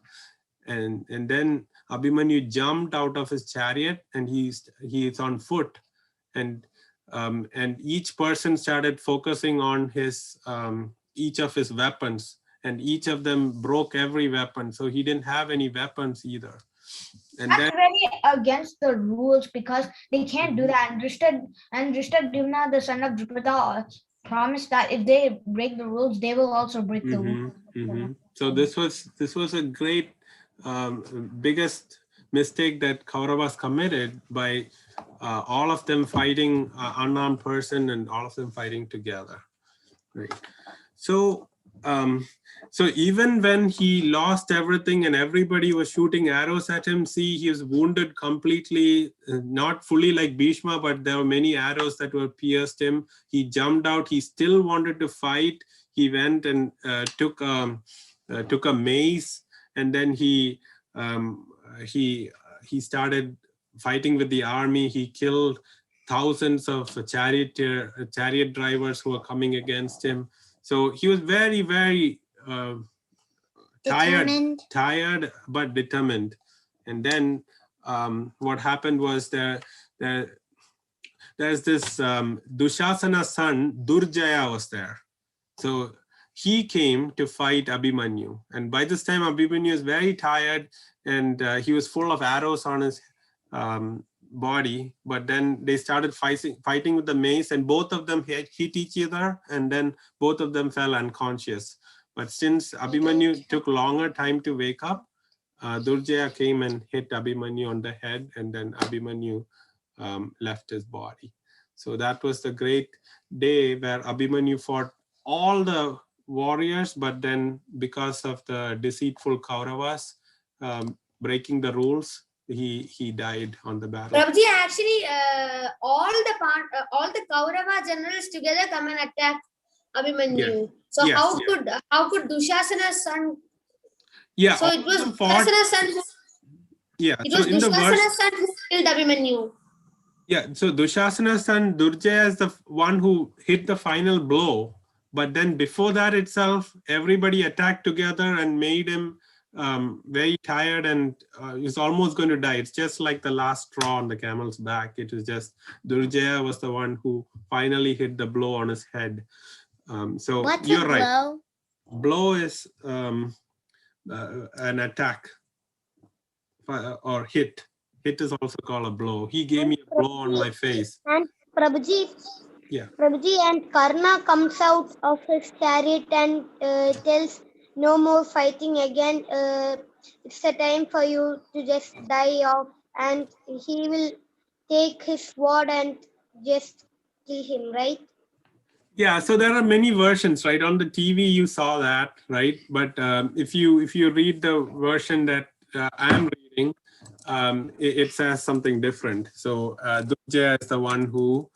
And then Abhimanyu jumped out of his chariot, and he's on foot, and each person started focusing on his each of his weapons, and each of them broke every weapon, so he didn't have any weapons either. And That's then very against the rules because they can't do that. And Drishtadyumna, the son of Drupada, promised that if they break the rules, they will also break the rules. So this was a great biggest mistake that Kauravas committed by all of them fighting unarmed person and all of them fighting together. Right. So so even when he lost everything and everybody was shooting arrows at him, see, he was wounded completely, not fully like Bheeshma, but there were many arrows that were pierced him. He jumped out. He still wanted to fight. He went and took a mace, and then he started fighting with the army. He killed thousands of chariot drivers who were coming against him. So he was very, very tired, but determined. And then what happened was there's this Dushasana's son, Durjaya, was there. So he came to fight Abhimanyu. And by this time, Abhimanyu is very tired, and he was full of arrows on his body. But then they started fighting with the mace, and both of them hit each other, and then both of them fell unconscious. But since Abhimanyu took longer time to wake up, Durjaya came and hit Abhimanyu on the head, and then Abhimanyu left his body. So that was the great day where Abhimanyu fought all the warriors, but then because of the deceitful Kauravas breaking the rules, he died on the battle. Prabhuji, actually, all the Kaurava generals together come and attack Abhimanyu. Yeah. So Yes, how could Dushasana's son? Yeah. So it was Dushasana's son. Yeah. It so was in the verse, Dushasana's son who killed Abhimanyu. Yeah. So Dushasana's son Durjaya is the one who hit the final blow. But then before that itself, everybody attacked together and made him very tired, and he's almost going to die. It's just like the last straw on the camel's back. It was just Durjaya was the one who finally hit the blow on his head. So What's you're a right. blow? Blow is an attack or hit. Hit is also called a blow. He gave me a blow on my face. And Prabhuji, Yeah. Prabhuji, and Karna comes out of his chariot and tells, no more fighting again. It's a time for you to just die off. And he will take his sword and just kill him, right? Yeah, so there are many versions, right? On the TV, you saw that, right? But if you read the version that I'm reading, it says something different. So Durjaya is the one who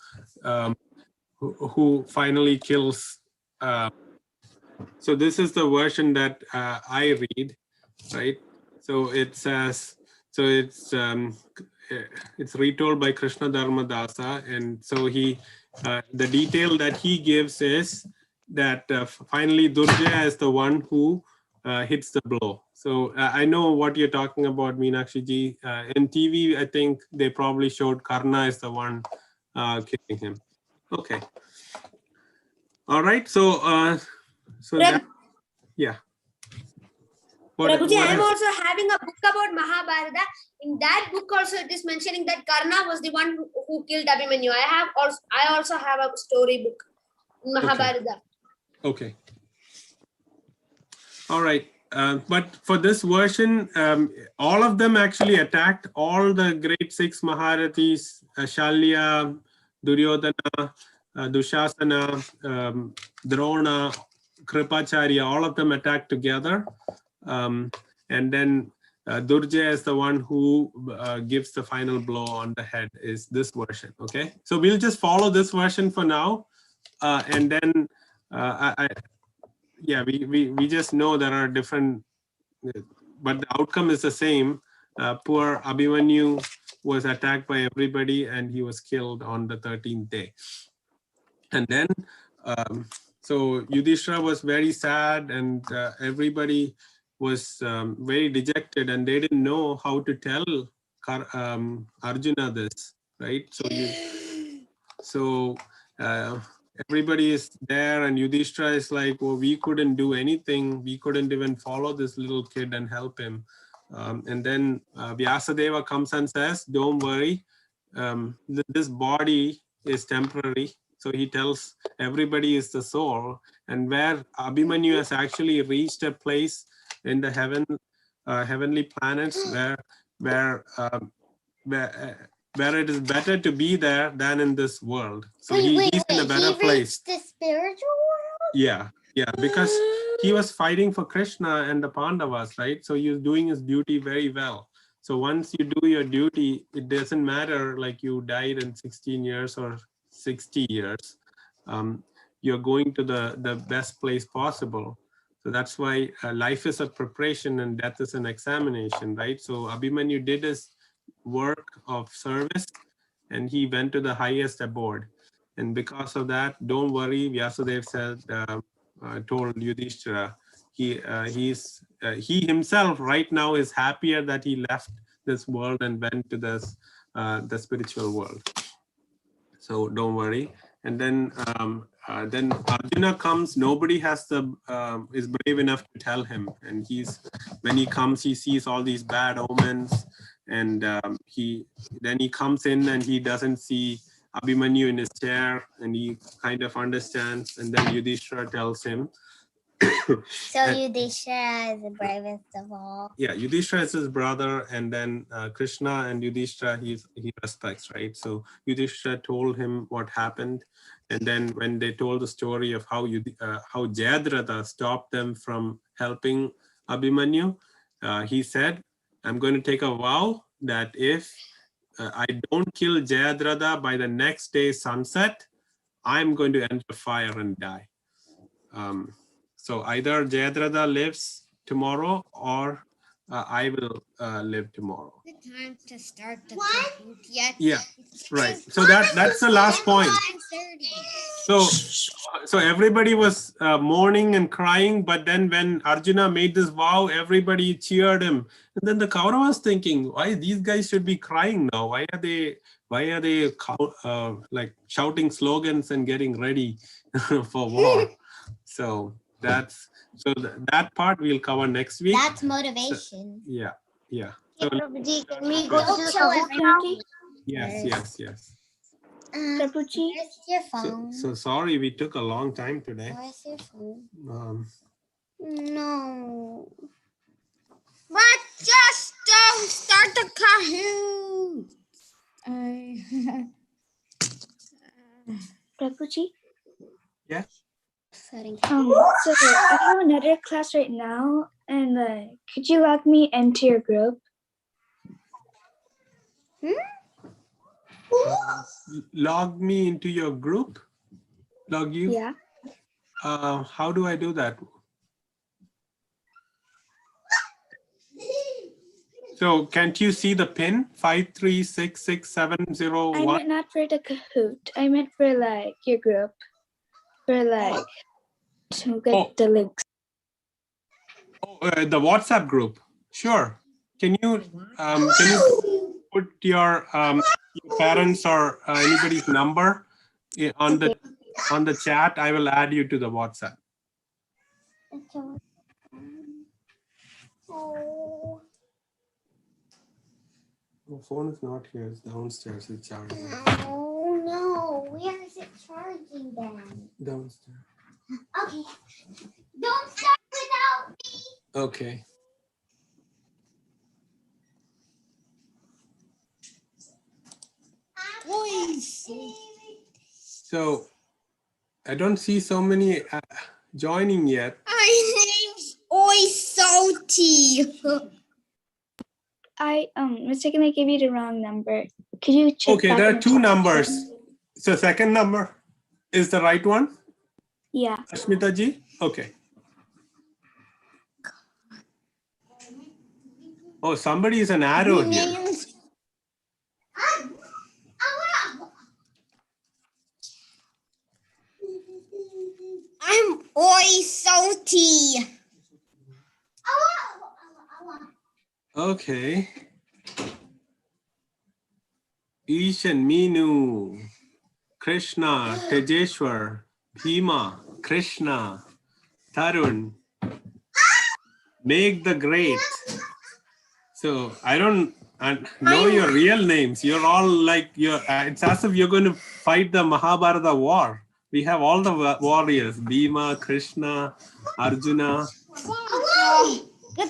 finally kills. So this is the version that I read, right? So it says, so it's retold by Krishna Dharmadasa, and so he. The detail that he gives is that finally Durjaya is the one who hits the blow. So I know what you're talking about, Meenakshi ji. In TV, I think they probably showed Karna is the one killing him. Okay. All right. So that, yeah. Prabhuji, I am also having a book about Mahabharata. In that book also it is mentioning that Karna was the one who killed Abhimanyu. I also have a story book in Mahabharata. Okay. All right. But for this version, all of them actually attacked all the great six Maharathis, Shalya, Duryodhana, Dushasana, Drona, Kripacharya, all of them attacked together. And then Durjaya is the one who gives the final blow on the head, is this version. Okay. So we'll just follow this version for now. And then we just know there are different, but the outcome is the same. Poor Abhimanyu was attacked by everybody and he was killed on the 13th day. And then, so Yudhishthira was very sad, and everybody was very dejected, and they didn't know how to tell Arjuna this, right? So everybody is there, and Yudhishthira is like, well, we couldn't do anything. We couldn't even follow this little kid and help him. And then Vyasadeva comes and says, don't worry, this body is temporary. So he tells everybody is the soul, and where Abhimanyu has actually reached a place in the heavenly planets where it is better to be there than in this world. So he's in a better place. The spiritual world? Yeah, because he was fighting for Krishna and the Pandavas, right? So he was doing his duty very well. So once you do your duty, it doesn't matter like you died in 16 years or 60 years. You're going to the best place possible. So that's why life is a preparation and death is an examination, right? So Abhimanyu did his work of service, and he went to the highest abode. And because of that, don't worry, Vyasadeva said, told Yudhishthira, he himself right now is happier that he left this world and went to this the spiritual world. So don't worry. And then Arjuna comes. Nobody has is brave enough to tell him. And when he comes, he sees all these bad omens, and he comes in and he doesn't see Abhimanyu in his chair, and he kind of understands. And then Yudhishthira tells him. So Yudhishthira is the bravest of all. Yeah, Yudhishthira is his brother, and then Krishna and Yudhishthira he respects, right? So Yudhishthira told him what happened, and then when they told the story of how Jayadratha stopped them from helping Abhimanyu, he said, "I'm going to take a vow that if I don't kill Jayadratha by the next day's sunset, I'm going to enter fire and die." So either Jayadratha lives tomorrow, or I will live tomorrow. The time to start the Kahoot yet? Yeah, right. So that's the last point. 9:30. So everybody was mourning and crying, but then when Arjuna made this vow, everybody cheered him. And then the Kauravas was thinking, why these guys should be crying now? Why are they like shouting slogans and getting ready for war? So that part we'll cover next week. That's motivation. Yeah. So, So, Prabhuji, can we go to the Show Kahoot everybody. now? yes. Prabhuji? Where's your phone? So sorry we took a long time today. Where's your phone? No. But just don't start the Kahoot. Prabhuji? Yeah. Setting. So I have another class right now, and could you log me into your group? Log me into your group. Log you. Yeah. How do I do that? So can't you see the pin 5366701? I meant not for the Kahoot. I meant for like your group. For like to get the links. The WhatsApp group. Sure. Can you put your parents or anybody's number on the chat? I will add you to the WhatsApp. The phone is not here. It's downstairs. It's charging. Oh no! Where is it charging then? Downstairs. Okay. Don't start without me. Okay. So I don't see so many joining yet. My name's Oi Salty. Mistakenly gave you the wrong number. Could you check? Okay, back there in are the two chat? numbers. So second number is the right one? Yeah. Ashmita ji? Okay. Oh, somebody is an arrow here. I'm Oi Salty. Okay. Ish and Minu, Krishna, Tejeshwar, Bheema, Krishna, Tarun, Make the Great. So I don't know your real names. You're all like, it's as if you're going to fight the Mahabharata war. We have all the warriors, Bheema, Krishna, Arjuna.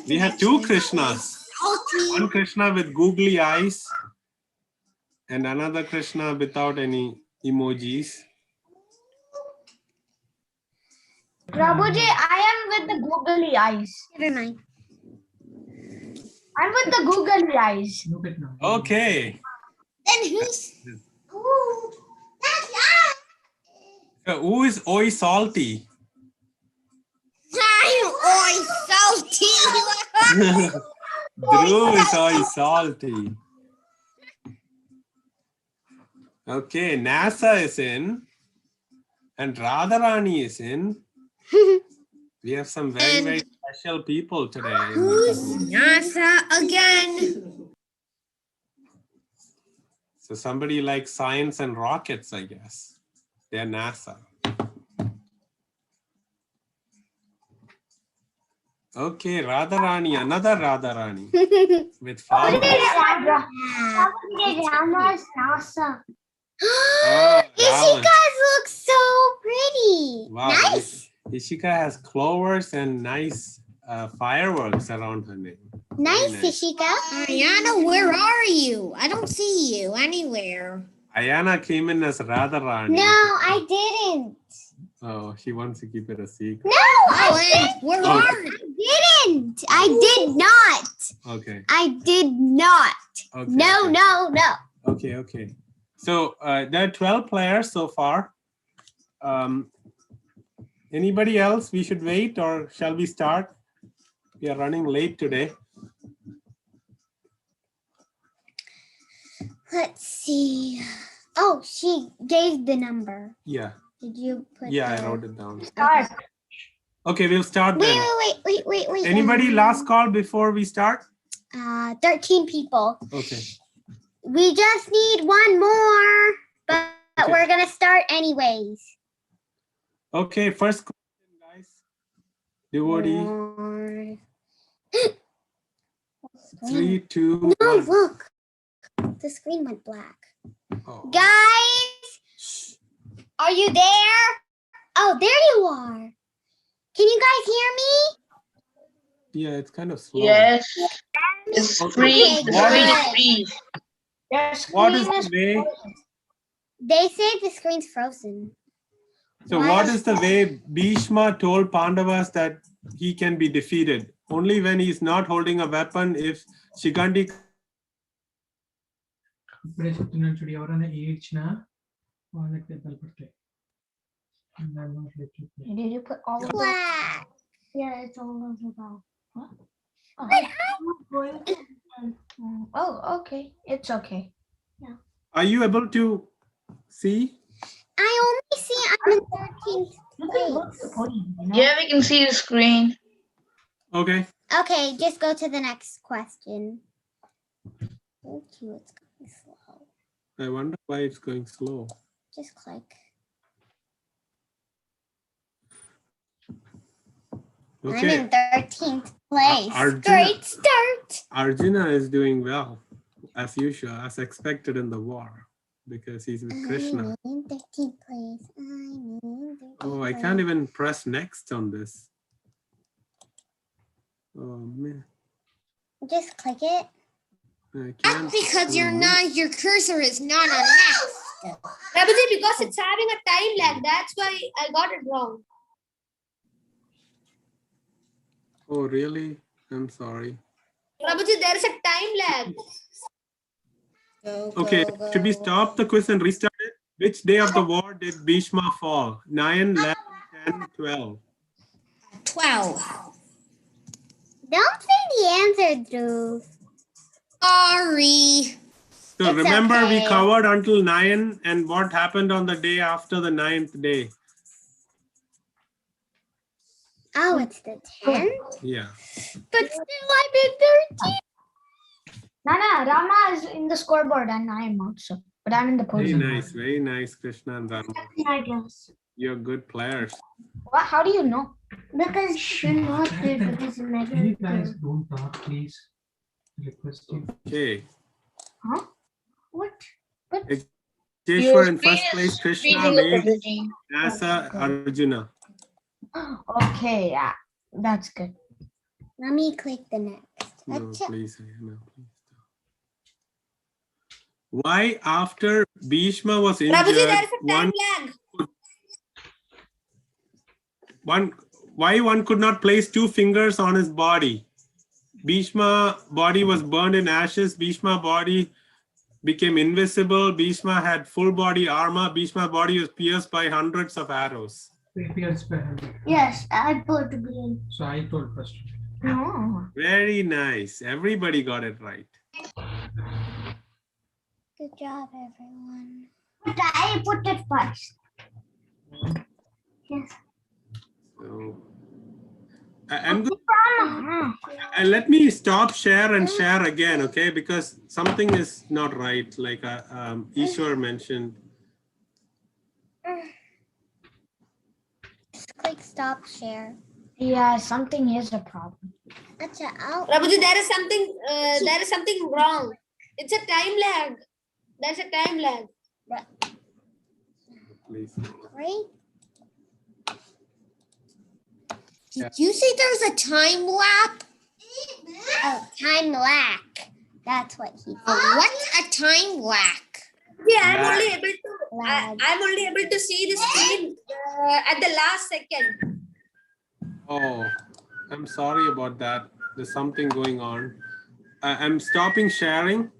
We have two Krishnas. One Krishna with googly eyes and another Krishna without any emojis. Prabhuji, I am with the googly eyes. Never mind. I'm with the googly eyes. Okay. Then who's? So who is Oi Salty? I'm Oi Salty. Dhruv is Oi Salty. Okay, NASA is in. And Radharani is in. We have some very, very special people today. Who's NASA again? So somebody likes science and rockets, I guess. They're NASA. Okay, Radharani, another Radharani with flowers. Rama's NASA. Oh, Ishika's looks so pretty. wow. Nice. Ishika has clovers and nice fireworks around her name. Nice, Ishika. Ayana, where are you? I don't see you anywhere. Ayana came in as Radharani. No, I didn't. Oh, she wants to keep it a secret. No, I Alan, where are you? didn't. I did not. Okay. I did not. Okay. No, okay. no, no. Okay, okay. So there are 12 players so far. Anybody else? We should wait, or shall we start? We are running late today. Let's see. Oh, she gave the number. Yeah. Did you put Yeah, the... I wrote it down. Start. Okay, we'll start then. Wait. Anybody last call before we start? 13 people. Okay. We just need one more, but Okay. we're gonna start anyways. Okay, first question, guys. Devotee. 3, 2, No, 1. look. The screen went black. Oh. Guys, are you there? Oh, there you are. Can you guys hear me? Yeah, it's kind of slow. Yes. It's Okay. free. Okay, The What screen is- is free. What is the way? They say the screen's frozen. So what is the way Bheeshma told Pandavas that he can be defeated? Only when he's not holding a weapon. If Shikhandi ఇప్పుడే చెప్తున్నాను చూడు ఎవరైనా ఏడ్చినా వాళ్ళకి దెబ్బలు పడతాయి. Did you put all of them? Black. Yeah, it's all of the ball. What? But Oh, okay. It's okay. are you able to see? I only see I'm in 13th place. Yeah, we can see the screen. Okay. Okay, just go to the next question. Thank you. It's going slow. I wonder why it's going slow. Just click. I'm Okay. in 13th place. Arjuna- Great start. Arjuna is doing well, as usual, as expected in the war, because he's with Krishna. I'm in 13th place. I'm in 13th Oh, I place. can't even press next on this. Oh man, Just click it. I That's can't. because your cursor is not on next. Prabhuji, because it's having a time lag. That's why I got it wrong. Oh really? I'm sorry. Prabhuji, there is a time lag. Okay, should we stop the quiz and restart it? Which day of the war did Bheeshma fall? 9, 11, 10, 12. 12. Don't say the answer, Drew. Sorry. So It's remember we okay. covered until 9 and what happened on the day after the 9th day. Oh, it's the 10th? Yeah. But still, I'm in 13th. Nana, Rama is in the scoreboard and I am also. But I'm in the Very podium. nice, very nice, Krishna and Rama. I guess. You're good players. What? How do you know? Because you're not there because you guys don't talk, please. Request you. Okay. Huh? What? Jeshwar in Your first screen place, is Krishna, freezing up, Meg, Prabhuji. Nasa, Arjuna. Okay, yeah. That's good. Let me click the next. No, please, no, please. Why after Bheeshma was Prabhuji, there injured, is a time lag. why one could not place 2 fingers on his body? Bheeshma body was burned in ashes. Bheeshma body became invisible. Bheeshma had full body armor. Bheeshma body was pierced by hundreds of arrows. Appears by 100. Yes, I put green. So I told first. No. Very nice. Everybody got it right. Good job, everyone. I put it first. Yes. So I'm good. Let me stop share and share again, okay? Because something is not right, like Ishwar mentioned. Just click stop share. Yeah, something is a problem. Prabhuji, there is something wrong. It's a time lag. There's a time lag. Please. Right? Did you say there's a time lap? Oh, time lag. That's what he said. What's a time lack? Yeah, I'm only able to see the screen at the last second. Oh, I'm sorry about that. There's something going on. I'm stopping sharing.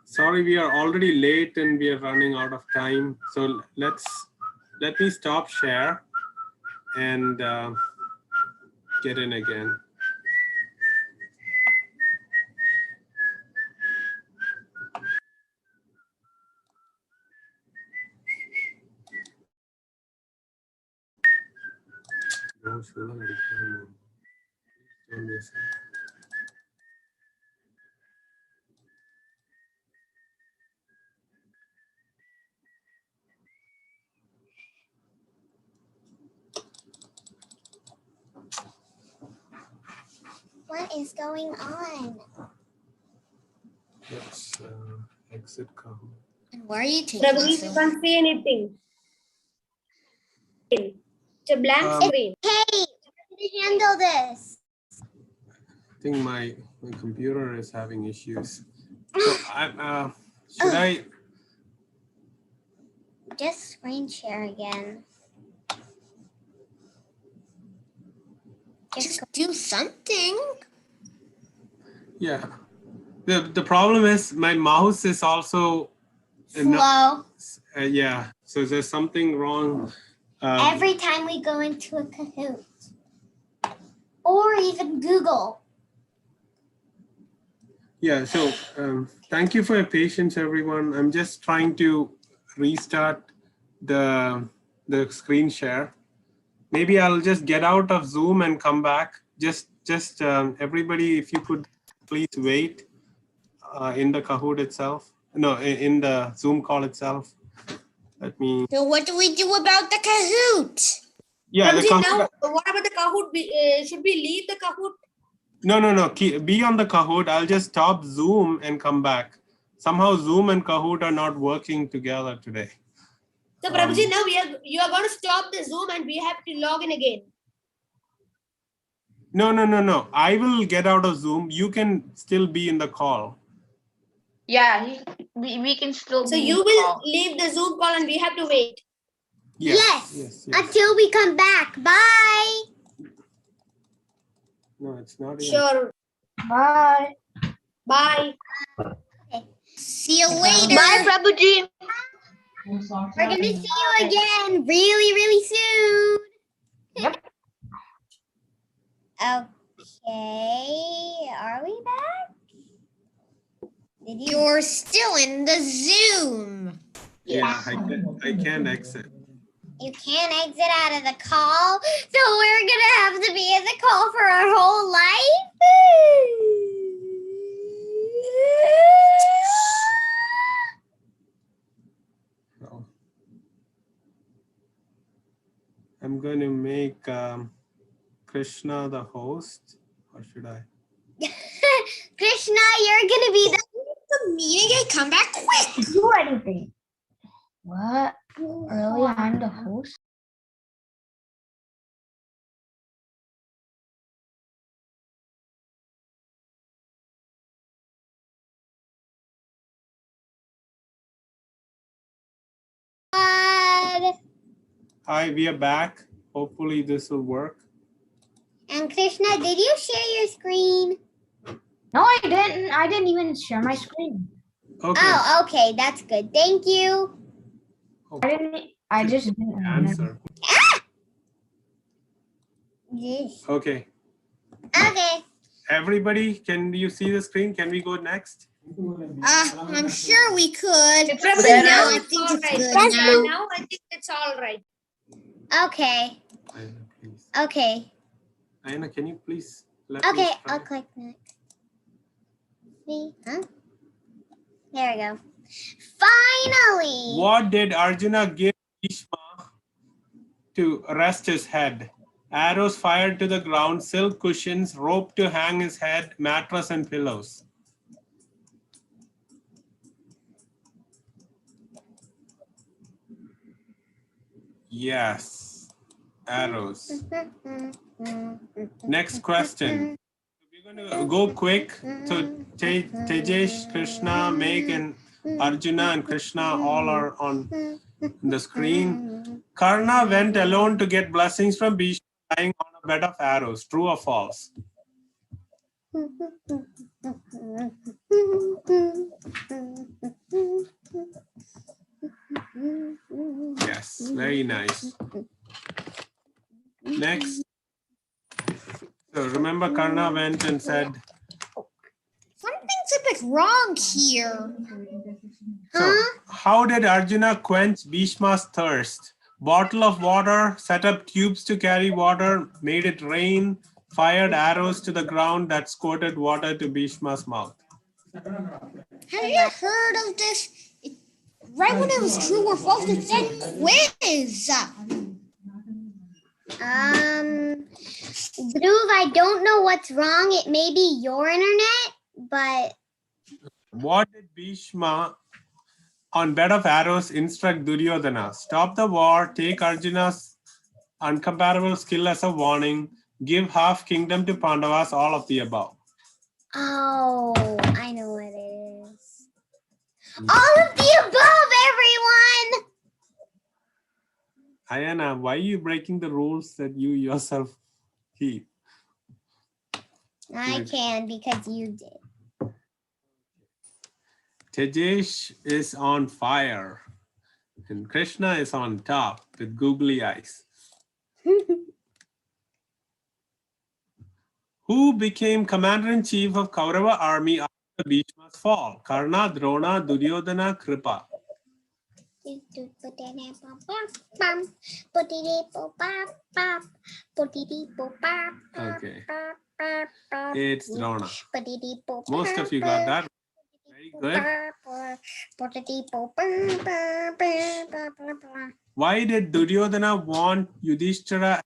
Sorry, we are already late and we are running out of time. So let me stop share and get in again. What is going on? Let's exit Kahoot. And where are you taking Prabhuji, you can't see anything. It's a blank screen. Hey, we're going to handle this. I think my computer is having issues. So should I? Just screen share again. Just do something. Yeah. The problem is my mouse is also Slow. yeah. So there's something wrong. Every time we go into a Kahoot. Or even Google. Yeah, so thank you for your patience, everyone. I'm just trying to restart the screen share. Maybe I'll just get out of Zoom and come back. Just everybody, if you could please wait in the Kahoot itself. No, in the Zoom call itself. Let me. So what do we do about the Kahoot? Yeah, the Prabhuji, Kahoot. now what about the Kahoot? Should we leave the Kahoot? No. Be on the Kahoot. I'll just stop Zoom and come back. Somehow Zoom and Kahoot are not working together today. So Prabhuji, now you are going to stop the Zoom and we have to log in again. No. I will get out of Zoom. You can still be in the call. Yeah, we can still So be you will leave the Zoom call and we have to wait. Yes. Until we come back. Bye. No, it's not. Sure. Bye. Bye. See you later. Bye, Prabhuji. We're going to see you again really, really soon. Yep. Okay. Are we back? You're still in the Zoom. Yeah, I can't exit. You can't exit out of the call, so we're gonna have to be in the call for our whole life. So, I'm going to make Krishna the host, or should I? Krishna, you're gonna be The meeting and come back quick. Do anything. What? Really? I'm the host? Hi, we are back. Hopefully this will work. And Krishna, did you share your screen? No, I didn't. I didn't even share my screen. Okay. Oh, okay, that's good. Thank you. I just didn't answer. Yes. Okay. Okay. Everybody, can you see the screen? Can we go next? I'm sure we could. It's But better. now I think it's Alright. good now. Now I think it's all right. Okay. Ayana, please. Okay. Ayana, can you please let Okay. me try? I'll click next. Me? Huh? There we go. Finally. What did Arjuna give Bhishma to rest his head? Arrows fired to the ground, silk cushions, rope to hang his head, mattress and pillows. Yes, arrows. Next question. We're going to go quick. So Tejesh, Krishna, Meg, and Arjuna and Krishna all are on the screen. Karna went alone to get blessings from Bhishma lying on a bed of arrows. True or false? Yes, very nice. Next. So remember, Karna went and said, Something's a bit wrong here. so how did Arjuna quench Bhishma's thirst? Bottle of water, set up tubes to carry water, made it rain, fired arrows to the ground that squirted water to Bhishma's mouth. Have you heard of this? Right when it was true or false, it said quiz. Dhruv, I don't know what's wrong. It may be your internet, but What did Bhishma on bed of arrows instruct Duryodhana? Stop the war, take Arjuna's uncomparable skill as a warning, give half kingdom to Pandavas, all of the above. oh, I know what it is. All of the above, everyone. Ayana, why are you breaking the rules that you yourself keep? I can because you did. Tejesh is on fire and Krishna is on top with googly eyes. Who became commander-in-chief of Kaurava army after Bhishma's fall? Karna, Drona, Duryodhana, Kripa. Okay. It's Drona. Most of you got that. Very good. Why did Duryodhana want Yudhishthira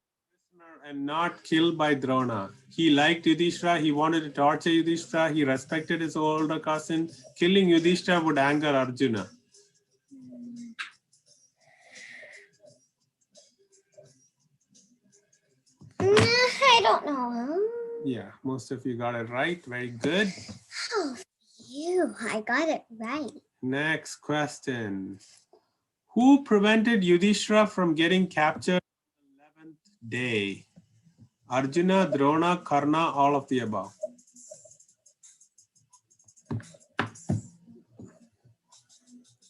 and not killed by Drona? He liked Yudhishthira. He wanted to torture Yudhishthira. He respected his older cousin. Killing Yudhishthira would anger Arjuna. I don't know. Yeah, most of you got it right. Very good. Oh, phew, I got it right. Next question. Who prevented Yudhishthira from getting captured on the 11th day? Arjuna, Drona, Karna, all of the above.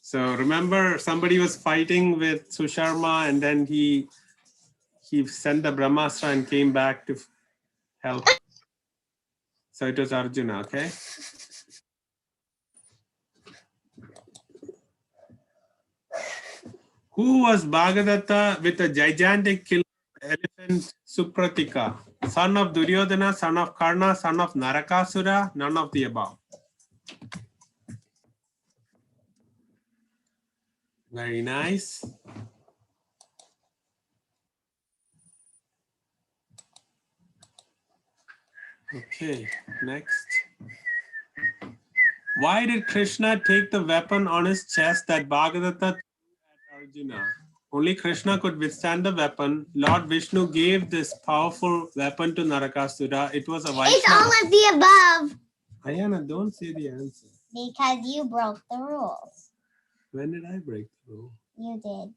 So remember, somebody was fighting with Susharma and then he sent the Brahmastra and came back to help. So it was Arjuna, okay? Who was Bhagadatta with a gigantic killer elephant Supratika? Son of Duryodhana, son of Karna, son of Narakasura, none of the above. Very nice. Okay, next. Why did Krishna take the weapon on his chest that Bhagadatta threw at Arjuna? Only Krishna could withstand the weapon. Lord Vishnu gave this powerful weapon to Narakasura. It was a Vaishnava. It's all of the above. Ayana, don't say the answer. Because you broke the rules. When did I break the rule? You did.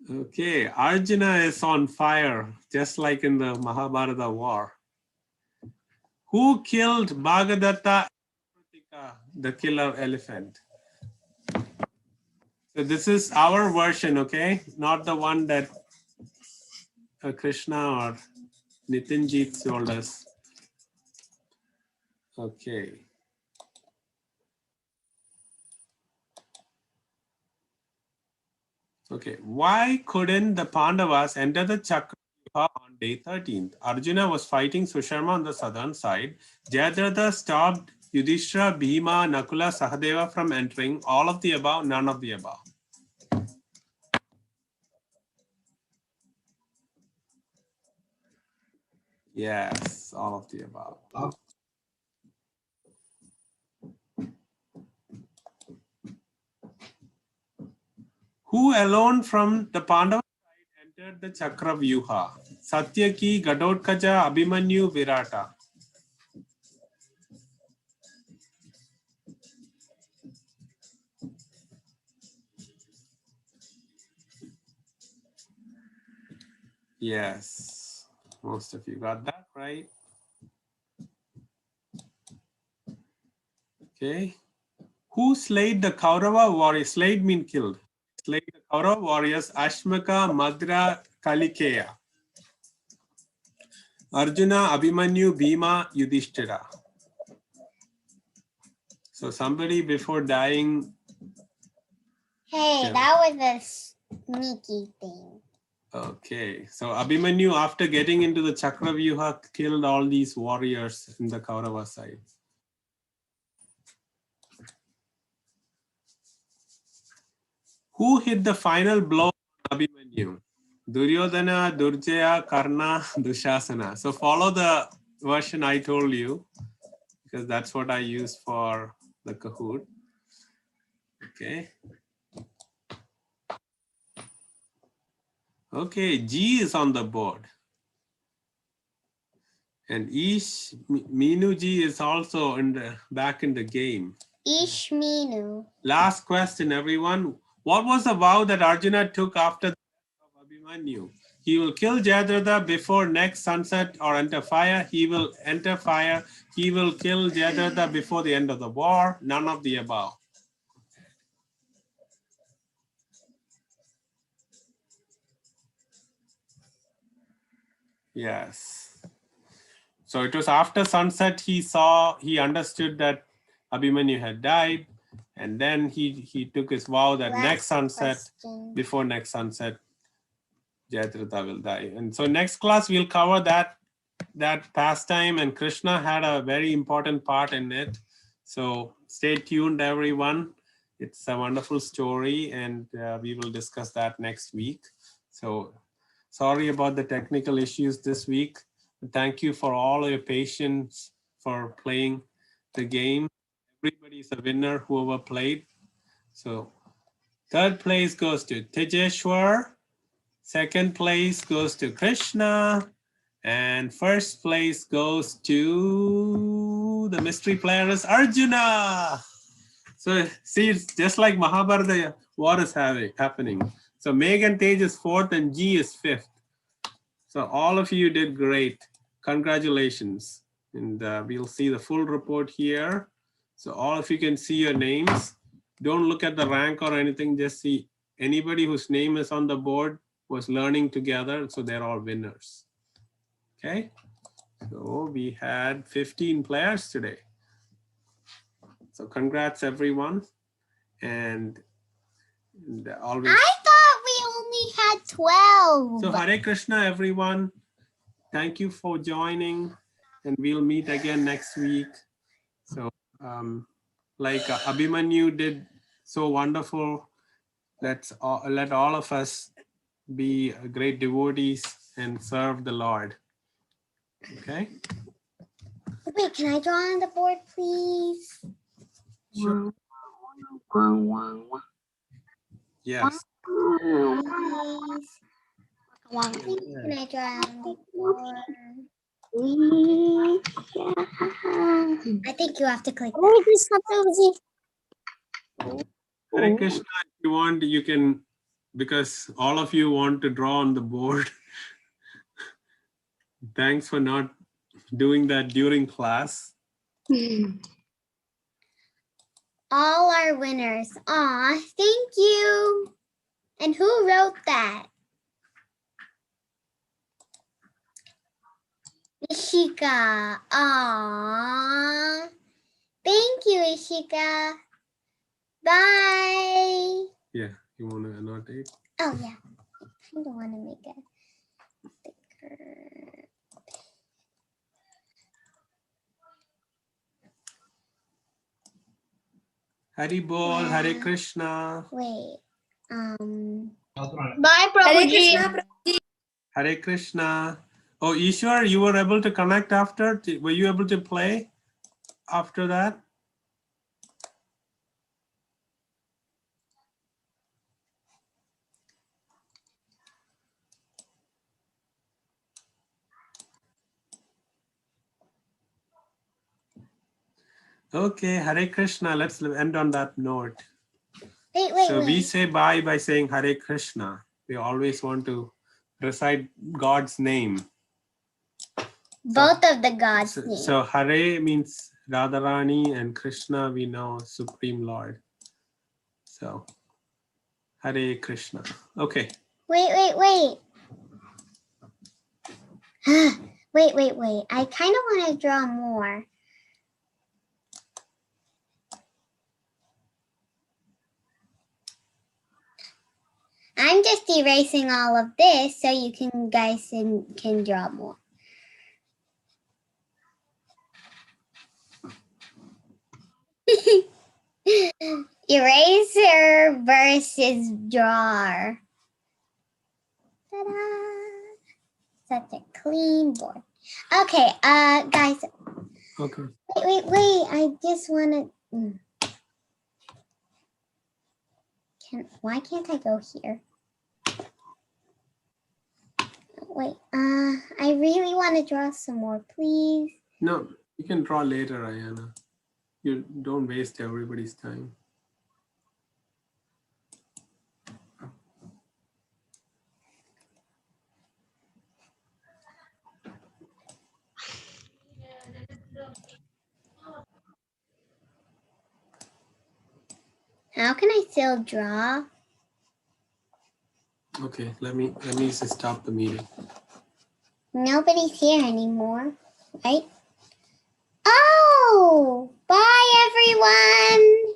Okay, Arjuna is on fire, just like in the Mahabharata war. Who killed Bhagadatta, the killer elephant? So this is our version, okay? Not the one that Krishna or Nitinjit told us. Okay. Okay. Why couldn't the Pandavas enter the Chakravyuha on day 13th? Arjuna was fighting Susharma on the southern side. Jayadratha stopped Yudhishthira, Bhima, Nakula, Sahadeva from entering. All of the above, none of the above. Yes, all of the above. Who alone from the Pandava side entered the Chakravyuha? Satyaki, Gadotkaja, Abhimanyu, Virata. Yes, most of you got that right. Okay. Who slayed the Kaurava warriors? Slayed means killed. Slayed the Kaurava warriors Ashmaka, Madra, Kalikeya. Arjuna, Abhimanyu, Bhima, Yudhishthira. So somebody before dying. Hey, Yeah. that was a sneaky thing. Okay, so Abhimanyu, after getting into the Chakravyuha, killed all these warriors in the Kaurava side. Who hit the final blow on Abhimanyu? Duryodhana, Durjaya, Karna, Dushasana. So follow the version I told you, because that's what I use for the Kahoot. Okay. Okay, G is on the board. And Ish Minuji is also back in the game. Ish Minu. Last question, everyone. What was the vow that Arjuna took after the death of Abhimanyu? He will kill Jayadratha before next sunset or enter fire. He will enter fire. He will kill Jayadratha before the end of the war. None of the above. Yes. So it was after sunset he understood that Abhimanyu had died. And then he took his vow that next sunset, before next sunset, Jayadratha will die. And so next class we'll cover that pastime, and Krishna had a very important part in it. So stay tuned, everyone. It's a wonderful story, and we will discuss that next week. So sorry about the technical issues this week. Thank you for all your patience for playing the game. Everybody's a winner, whoever played. So third place goes to Tejeshwar. Second place goes to Krishna. And first place goes to the mystery player is Arjuna. So see, it's just like Mahabharata war is happening. So Meg and Tej is fourth and G is fifth. So all of you did great. Congratulations. And we'll see the full report here. So all of you can see your names. Don't look at the rank or anything. Just see anybody whose name is on the board was learning together. So they're all winners. Okay. So we had 15 players today. So congrats, everyone. And always. I thought we only had 12. So Hare Krishna, everyone. Thank you for joining, and we'll meet again next week. So like Abhimanyu did so wonderful, let all of us be great devotees and serve the Lord. Okay? Wait, can I draw on the board, please? Sure. Yes. Please. Can I draw on the board? I think you have to click. Hare Krishna, if you want, you can, because all of you want to draw on the board. Thanks for not doing that during class. All our winners. Aw, thank you. And who wrote that? Ishika. Aww. Thank you, Ishika. Bye. Yeah, you want to annotate? Oh, yeah. I kind of want to make a sticker. Hari Bol, Hare Krishna. Wait. Bye, Hare Prabhuji. Krishna. Hare Krishna. Oh, Ishwar, you were able to connect after? Were you able to play after that? Okay, Hare Krishna. Let's end on that note. Wait. We say bye by saying Hare Krishna. We always want to recite God's name. Both of the gods' names. So Hare means Radharani and Krishna we know Supreme Lord. So Hare Krishna. Okay. Wait. wait. I kind of want to draw more. I'm just erasing all of this so you guys can draw more. Eraser versus drawer. Ta-da! Such a clean board. Okay, guys. Okay. Wait. I just want to. Why can't I go here? Wait, I really want to draw some more, please. No, you can draw later, Ayana. You don't waste everybody's time. How can I still draw? Okay, let me just stop the meeting. Nobody's here anymore, right? Oh!